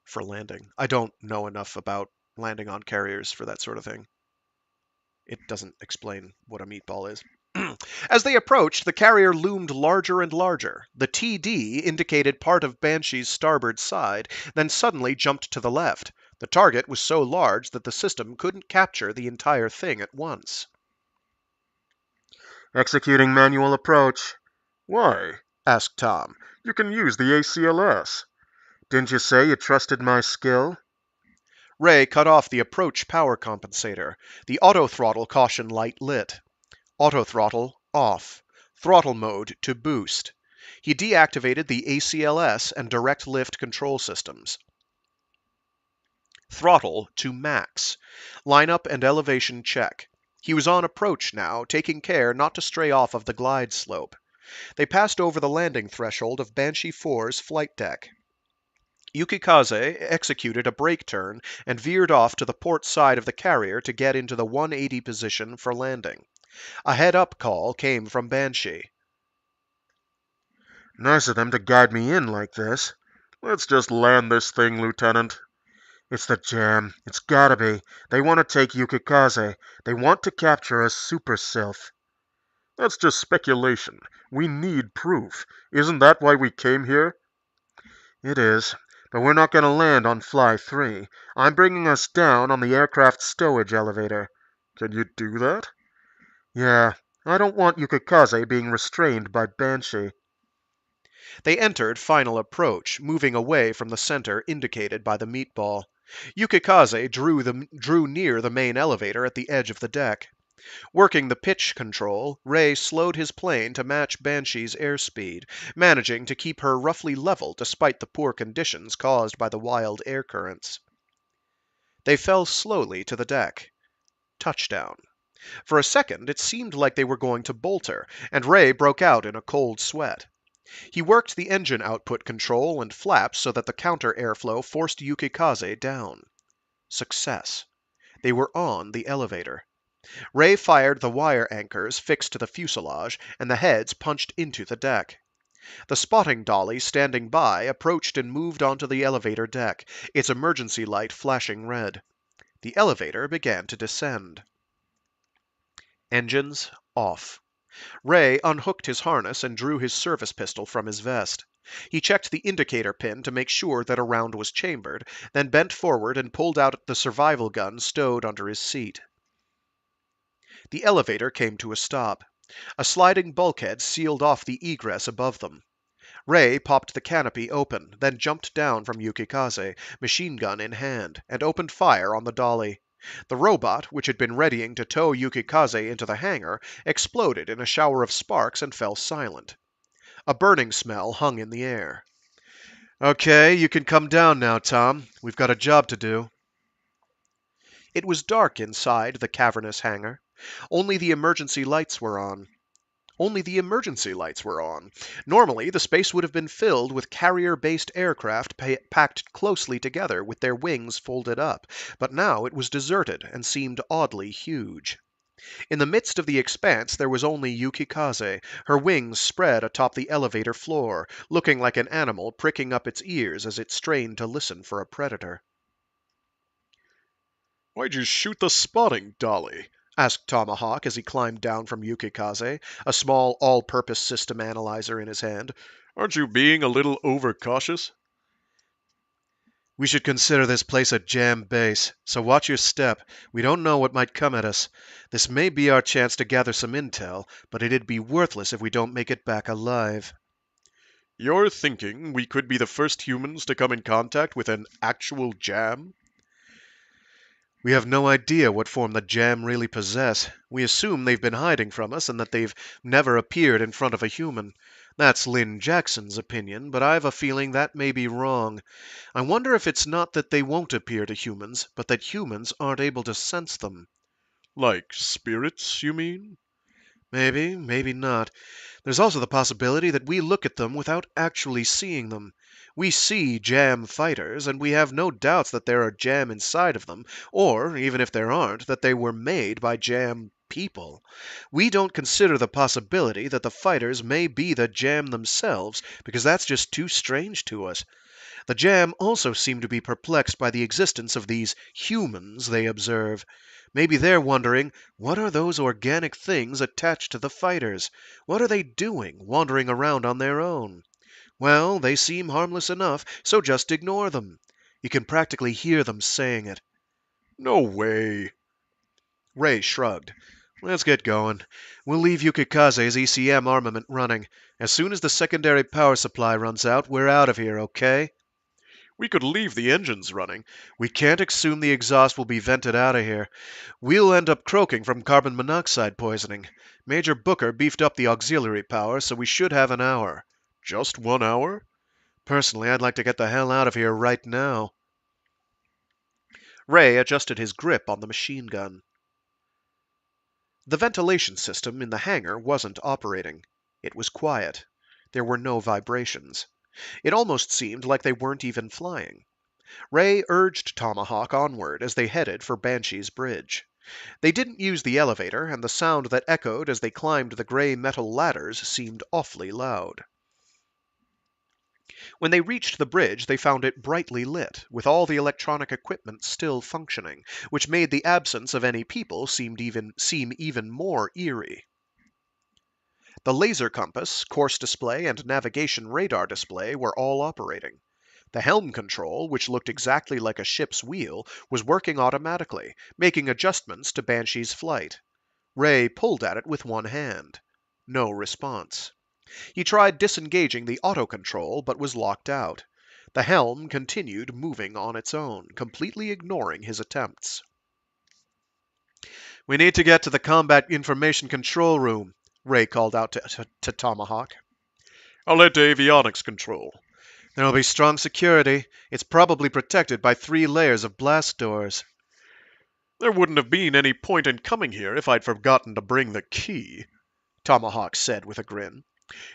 for landing. I don't know enough about landing on carriers for that sort of thing. It doesn't explain what a meatball is. As they approached, the carrier loomed larger and larger. The TD indicated part of Banshee's starboard side, then suddenly jumped to the left. The target was so large that the system couldn't capture the entire thing at once. Executing manual approach. Why? Asked Tom. You can use the ACLS. Didn't you say you trusted my skill? Rei cut off the approach power compensator. The auto-throttle caution light lit. Auto-throttle off. Throttle mode to boost. He deactivated the ACLS and direct lift control systems. Throttle to max. Lineup and elevation check. He was on approach now, taking care not to stray off of the glide slope. They passed over the landing threshold of Banshee 4's flight deck. Yukikaze executed a brake turn and veered off to the port side of the carrier to get into the 180 position for landing. A head-up call came from Banshee. Nice of them to guide me in like this. Let's just land this thing, Lieutenant. It's the jam. It's gotta be. They want to take Yukikaze. They want to capture a super sylph. That's just speculation. We need proof. Isn't that why we came here? It is. But we're not going to land on Fly 3. I'm bringing us down on the aircraft stowage elevator. Can you do that? Yeah. I don't want Yukikaze being restrained by Banshee. They entered final approach, moving away from the center indicated by the meatball. Yukikaze drew near the main elevator at the edge of the deck. Working the pitch control, Rei slowed his plane to match Banshee's airspeed, managing to keep her roughly level despite the poor conditions caused by the wild air currents. They fell slowly to the deck. Touchdown. For a second, it seemed like they were going to bolt her, and Rei broke out in a cold sweat. He worked the engine output control and flaps so that the counter airflow forced Yukikaze down. Success. They were on the elevator. Rei fired the wire anchors fixed to the fuselage, and the heads punched into the deck. The spotting dolly standing by approached and moved onto the elevator deck, its emergency light flashing red. The elevator began to descend. Engines off. Rei unhooked his harness and drew his service pistol from his vest. He checked the indicator pin to make sure that a round was chambered, then bent forward and pulled out the survival gun stowed under his seat. The elevator came to a stop. A sliding bulkhead sealed off the egress above them. Rei popped the canopy open, then jumped down from Yukikaze, machine gun in hand, and opened fire on the dolly. The robot, which had been readying to tow Yukikaze into the hangar, exploded in a shower of sparks and fell silent. A burning smell hung in the air. "Okay, you can come down now, Tom. We've got a job to do." It was dark inside the cavernous hangar. Only the emergency lights were on. Only the emergency lights were on. Normally, the space would have been filled with carrier-based aircraft packed closely together with their wings folded up, but now it was deserted and seemed oddly huge. In the midst of the expanse there was only Yukikaze, her wings spread atop the elevator floor, looking like an animal pricking up its ears as it strained to listen for a predator. Why'd you shoot the spotting dolly? Asked Tomahawk as he climbed down from Yukikaze, a small all-purpose system analyzer in his hand. Aren't you being a little overcautious? We should consider this place a jam base, so watch your step. We don't know what might come at us. This may be our chance to gather some intel, but it'd be worthless if we don't make it back alive. You're thinking we could be the first humans to come in contact with an actual jam? We have no idea what form the jam really possess. We assume they've been hiding from us and that they've never appeared in front of a human. That's Lynn Jackson's opinion, but I've a feeling that may be wrong. I wonder if it's not that they won't appear to humans, but that humans aren't able to sense them. Like spirits, you mean? Maybe, maybe not. There's also the possibility that we look at them without actually seeing them. We see jam fighters, and we have no doubts that there are jam inside of them, or, even if there aren't, that they were made by jam people. We don't consider the possibility that the fighters may be the jam themselves, because that's just too strange to us. The jam also seem to be perplexed by the existence of these humans they observe. Maybe they're wondering, what are those organic things attached to the fighters? What are they doing, wandering around on their own? Well, they seem harmless enough, so just ignore them. You can practically hear them saying it. No way. Rei shrugged. Let's get going. We'll leave Yukikaze's ECM armament running. As soon as the secondary power supply runs out, we're out of here, okay? We could leave the engines running. We can't assume the exhaust will be vented out of here. We'll end up croaking from carbon monoxide poisoning. Major Booker beefed up the auxiliary power, so we should have an hour. Just 1 hour? Personally, I'd like to get the hell out of here right now. Rei adjusted his grip on the machine gun. The ventilation system in the hangar wasn't operating. It was quiet. There were no vibrations. It almost seemed like they weren't even flying. Rei urged Tomahawk onward as they headed for Banshee's bridge. They didn't use the elevator, and the sound that echoed as they climbed the gray metal ladders seemed awfully loud. When they reached the bridge, they found it brightly lit, with all the electronic equipment still functioning, which made the absence of any people seem even more eerie. The laser compass, course display, and navigation radar display were all operating. The helm control, which looked exactly like a ship's wheel, was working automatically, making adjustments to Banshee's flight. Rei pulled at it with one hand. No response. He tried disengaging the auto-control, but was locked out. The helm continued moving on its own, completely ignoring his attempts. We need to get to the combat information control room, Rei called out to Tomahawk. I'll head to avionics control. There'll be strong security. It's probably protected by 3 layers of blast doors. There wouldn't have been any point in coming here if I'd forgotten to bring the key, Tomahawk said with a grin.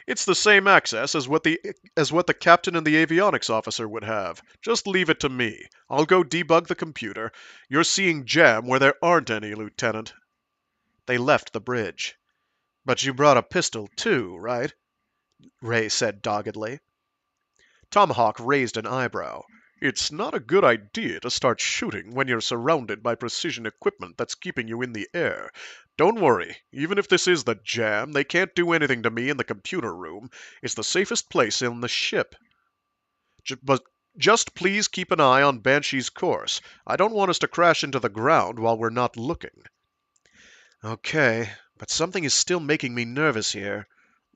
It's the same access as what the captain and the avionics officer would have. Just leave it to me. I'll go debug the computer. You're seeing jam where there aren't any, Lieutenant. They left the bridge. But you brought a pistol too, right? Rei said doggedly. Tomahawk raised an eyebrow. It's not a good idea to start shooting when you're surrounded by precision equipment that's keeping you in the air. Don't worry, even if this is the jam, they can't do anything to me in the computer room. It's the safest place in the ship. But just please keep an eye on Banshee's course. I don't want us to crash into the ground while we're not looking. Okay, but something is still making me nervous here.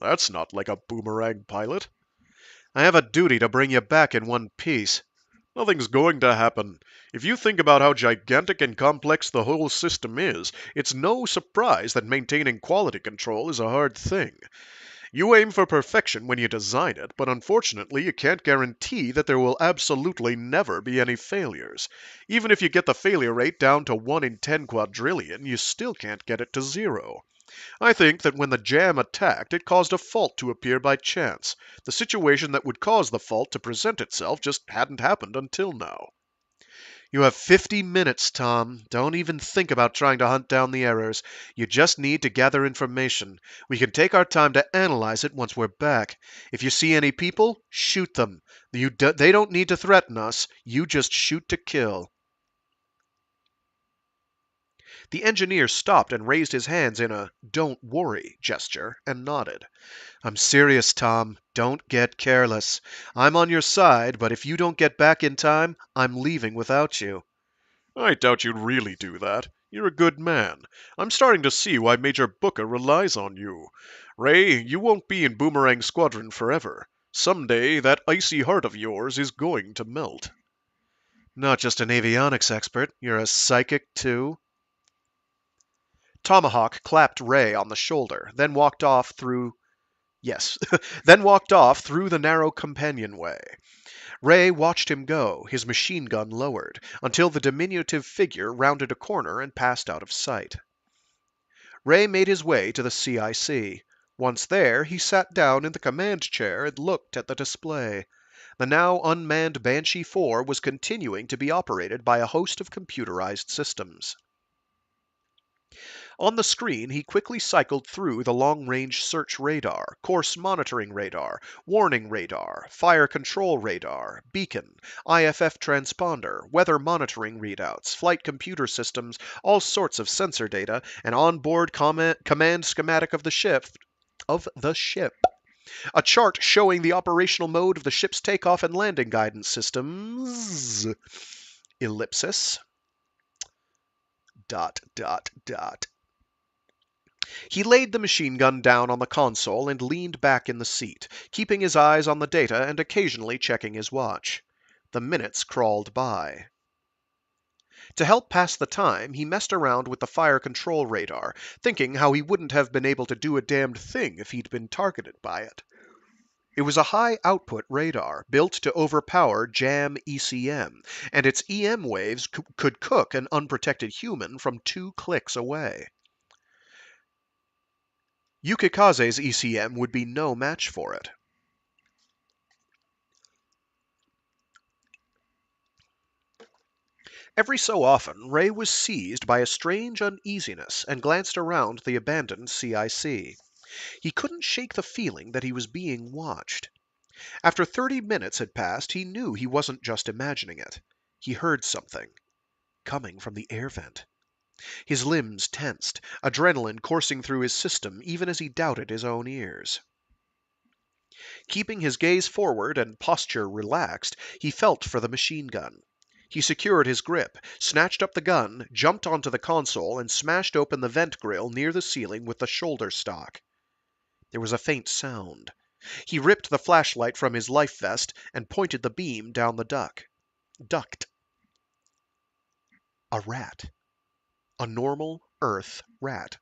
That's not like a boomerang pilot. I have a duty to bring you back in one piece. Nothing's going to happen. If you think about how gigantic and complex the whole system is, it's no surprise that maintaining quality control is a hard thing. You aim for perfection when you design it, but unfortunately you can't guarantee that there will absolutely never be any failures. Even if you get the failure rate down to 1 in 10 quadrillion, you still can't get it to 0. I think that when the jam attacked, it caused a fault to appear by chance. The situation that would cause the fault to present itself just hadn't happened until now. You have 50 minutes, Tom. Don't even think about trying to hunt down the errors. You just need to gather information. We can take our time to analyze it once we're back. If you see any people, shoot them. They don't need to threaten us. You just shoot to kill. The engineer stopped and raised his hands in a "don't worry" gesture and nodded. I'm serious, Tom. Don't get careless. I'm on your side, but if you don't get back in time, I'm leaving without you. I doubt you'd really do that. You're a good man. I'm starting to see why Major Booker relies on you. Ray, you won't be in Boomerang Squadron forever. Someday, that icy heart of yours is going to melt. Not just an avionics expert, you're a psychic too? Tomahawk clapped Ray on the shoulder, then walked off through then walked off through the narrow companionway. Ray watched him go, his machine gun lowered, until the diminutive figure rounded a corner and passed out of sight. Ray made his way to the CIC. Once there, he sat down in the command chair and looked at the display. The now unmanned Banshee 4 was continuing to be operated by a host of computerized systems. On the screen, he quickly cycled through the long-range search radar, course monitoring radar, warning radar, fire control radar, beacon, IFF transponder, weather monitoring readouts, flight computer systems, all sorts of sensor data, and onboard command schematic of the ship. A chart showing the operational mode of the ship's takeoff and landing guidance systems. Ellipsis. ... He laid the machine gun down on the console and leaned back in the seat, keeping his eyes on the data and occasionally checking his watch. The minutes crawled by. To help pass the time, he messed around with the fire control radar, thinking how he wouldn't have been able to do a damned thing if he'd been targeted by it. It was a high-output radar, built to overpower JAM ECM, and its EM waves could cook an unprotected human from 2 clicks away. Yukikaze's ECM would be no match for it. Every so often, Ray was seized by a strange uneasiness and glanced around the abandoned CIC. He couldn't shake the feeling that he was being watched. After 30 minutes had passed, he knew he wasn't just imagining it. He heard something coming from the air vent. His limbs tensed, adrenaline coursing through his system even as he doubted his own ears. Keeping his gaze forward and posture relaxed, he felt for the machine gun. He secured his grip, snatched up the gun, jumped onto the console, and smashed open the vent grill near the ceiling with the shoulder stock. There was a faint sound. He ripped the flashlight from his life vest and pointed the beam down the duct. A rat. A normal Earth rat.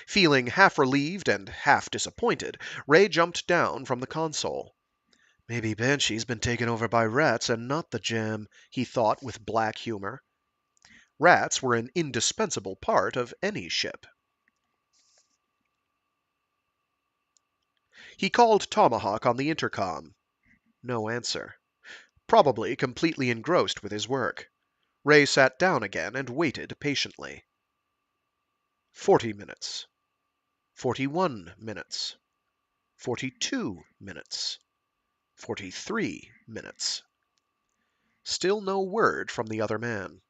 Feeling half relieved and half disappointed, Ray jumped down from the console. Maybe Banshee's been taken over by rats and not the jam, he thought with black humor. Rats were an indispensable part of any ship. He called Tomahawk on the intercom. No answer. Probably completely engrossed with his work. Ray sat down again and waited patiently. 40 minutes. 41 minutes. 42 minutes. 43 minutes. Still no word from the other man.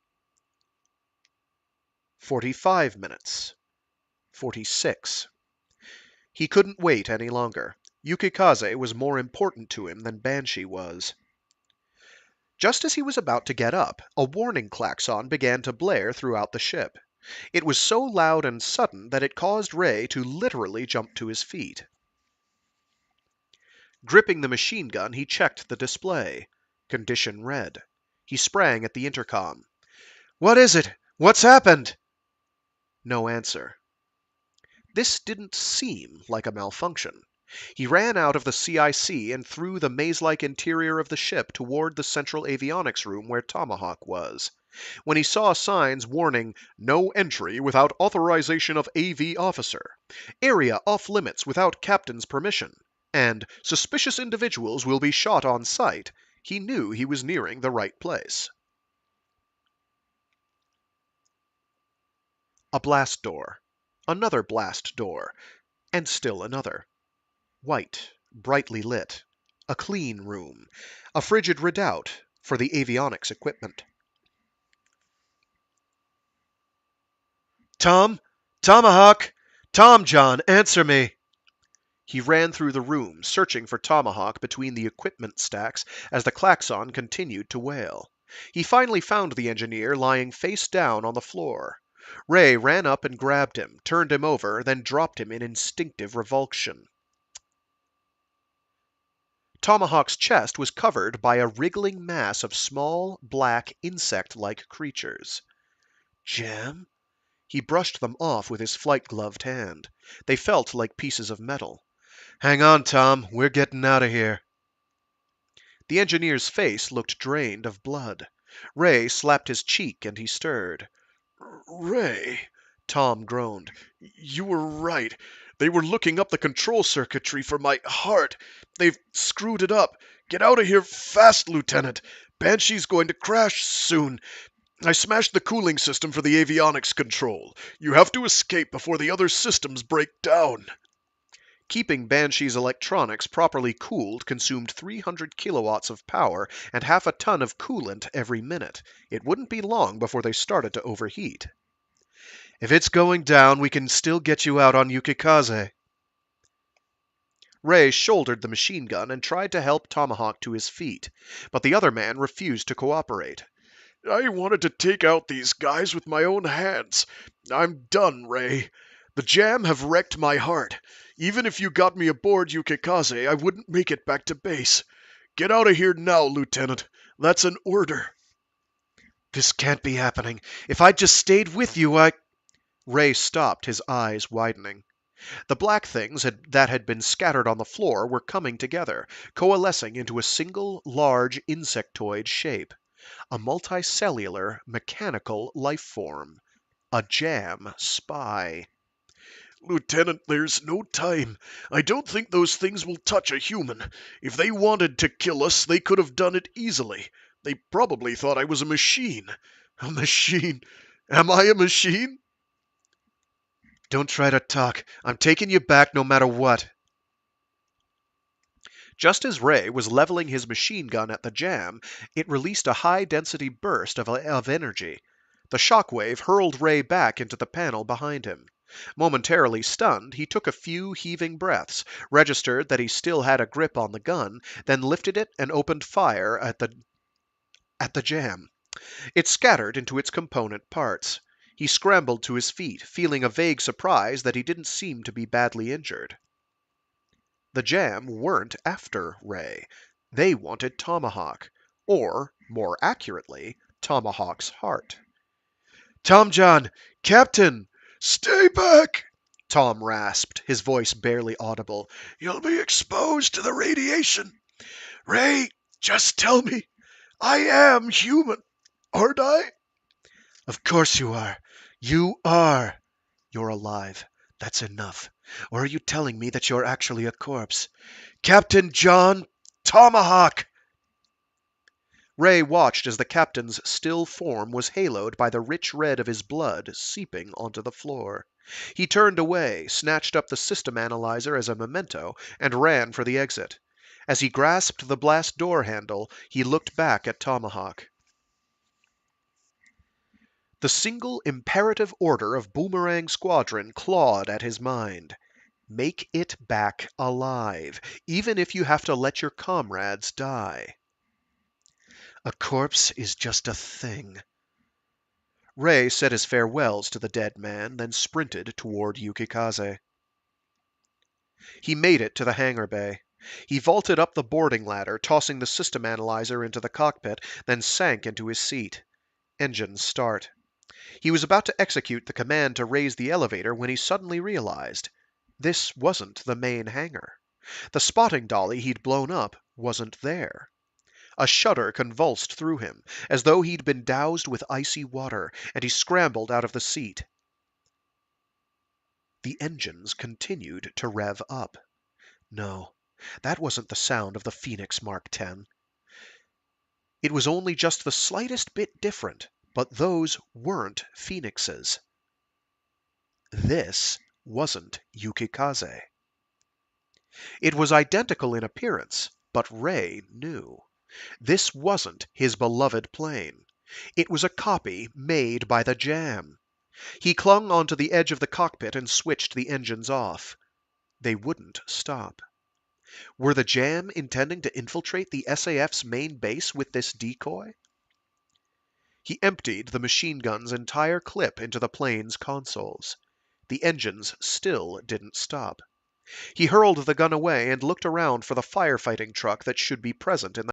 45 minutes. 46. He couldn't wait any longer. Yukikaze was more important to him than Banshee was. Just as he was about to get up, a warning klaxon began to blare throughout the ship. It was so loud and sudden that it caused Ray to literally jump to his feet. Gripping the machine gun, he checked the display. Condition red. He sprang at the intercom. "What is it? What's happened?" No answer. This didn't seem like a malfunction. He ran out of the CIC and through the maze-like interior of the ship toward the central avionics room where Tomahawk was. When he saw signs warning, "No entry without authorization of AV officer," "Area off limits without captain's permission," and "Suspicious individuals will be shot on sight," he knew he was nearing the right place. A blast door. Another blast door. And still another. White, brightly lit. A clean room. A frigid redoubt for the avionics equipment. Tom? Tomahawk? Tom, John, answer me! He ran through the room, searching for Tomahawk between the equipment stacks as the klaxon continued to wail. He finally found the engineer lying face down on the floor. Rei ran up and grabbed him, turned him over, then dropped him in instinctive revulsion. Tomahawk's chest was covered by a wriggling mass of small, black, insect-like creatures. Jam? He brushed them off with his flight-gloved hand. They felt like pieces of metal. Hang on, Tom. We're getting out of here. The engineer's face looked drained of blood. Rei slapped his cheek and he stirred. Ray, Tom groaned. You were right. They were looking up the control circuitry for my heart. They've screwed it up. Get out of here fast, Lieutenant. Banshee's going to crash soon. I smashed the cooling system for the avionics control. You have to escape before the other systems break down. Keeping Banshee's electronics properly cooled consumed 300 kilowatts of power and half a ton of coolant every minute. It wouldn't be long before they started to overheat. If it's going down, we can still get you out on Yukikaze. Rei shouldered the machine gun and tried to help Tomahawk to his feet, but the other man refused to cooperate. I wanted to take out these guys with my own hands. I'm done, Ray. The jam have wrecked my heart. Even if you got me aboard Yukikaze, I wouldn't make it back to base. Get out of here now, Lieutenant. That's an order. This can't be happening. If I'd just stayed with you, Rei stopped, his eyes widening. The black things that had been scattered on the floor were coming together, coalescing into a single, large, insectoid shape. A multicellular, mechanical life form. A jam spy. Lieutenant, there's no time. I don't think those things will touch a human. If they wanted to kill us, they could have done it easily. They probably thought I was a machine. A machine? Am I a machine? Don't try to talk. I'm taking you back no matter what. Just as Rei was leveling his machine gun at the jam, it released a high-density burst of energy. The shockwave hurled Rei back into the panel behind him. Momentarily stunned, he took a few heaving breaths, registered that he still had a grip on the gun, then lifted it and opened fire at the jam. It scattered into its component parts. He scrambled to his feet, feeling a vague surprise that he didn't seem to be badly injured. The jam weren't after Rei. They wanted Tomahawk, or, more accurately, Tomahawk's heart. Tom John! Captain! Stay back! Tom rasped, his voice barely audible. You'll be exposed to the radiation. Ray, just tell me. I am human, aren't I? Of course you are. You are. You're alive. That's enough. Or are you telling me that you're actually a corpse? Captain John Tomahawk! Rei watched as the captain's still form was haloed by the rich red of his blood seeping onto the floor. He turned away, snatched up the system analyzer as a memento, and ran for the exit. As he grasped the blast door handle, he looked back at Tomahawk. The single imperative order of Boomerang Squadron clawed at his mind. Make it back alive, even if you have to let your comrades die. A corpse is just a thing. Rei said his farewells to the dead man, then sprinted toward Yukikaze. He made it to the hangar bay. He vaulted up the boarding ladder, tossing the system analyzer into the cockpit, then sank into his seat. Engines start. He was about to execute the command to raise the elevator when he suddenly realized this wasn't the main hangar. The spotting dolly he'd blown up wasn't there. A shudder convulsed through him, as though he'd been doused with icy water, and he scrambled out of the seat. The engines continued to rev up. No, that wasn't the sound of the Phoenix Mark 10. It was only just the slightest bit different, but those weren't Phoenixes. This wasn't Yukikaze. It was identical in appearance, but Rei knew. This wasn't his beloved plane. It was a copy made by the Jam. He clung onto the edge of the cockpit and switched the engines off. They wouldn't stop. Were the Jam intending to infiltrate the SAF's main base with this decoy? He emptied the machine gun's entire clip into the plane's consoles. The engines still didn't stop. He hurled the gun away and looked around for the firefighting truck that should be present in the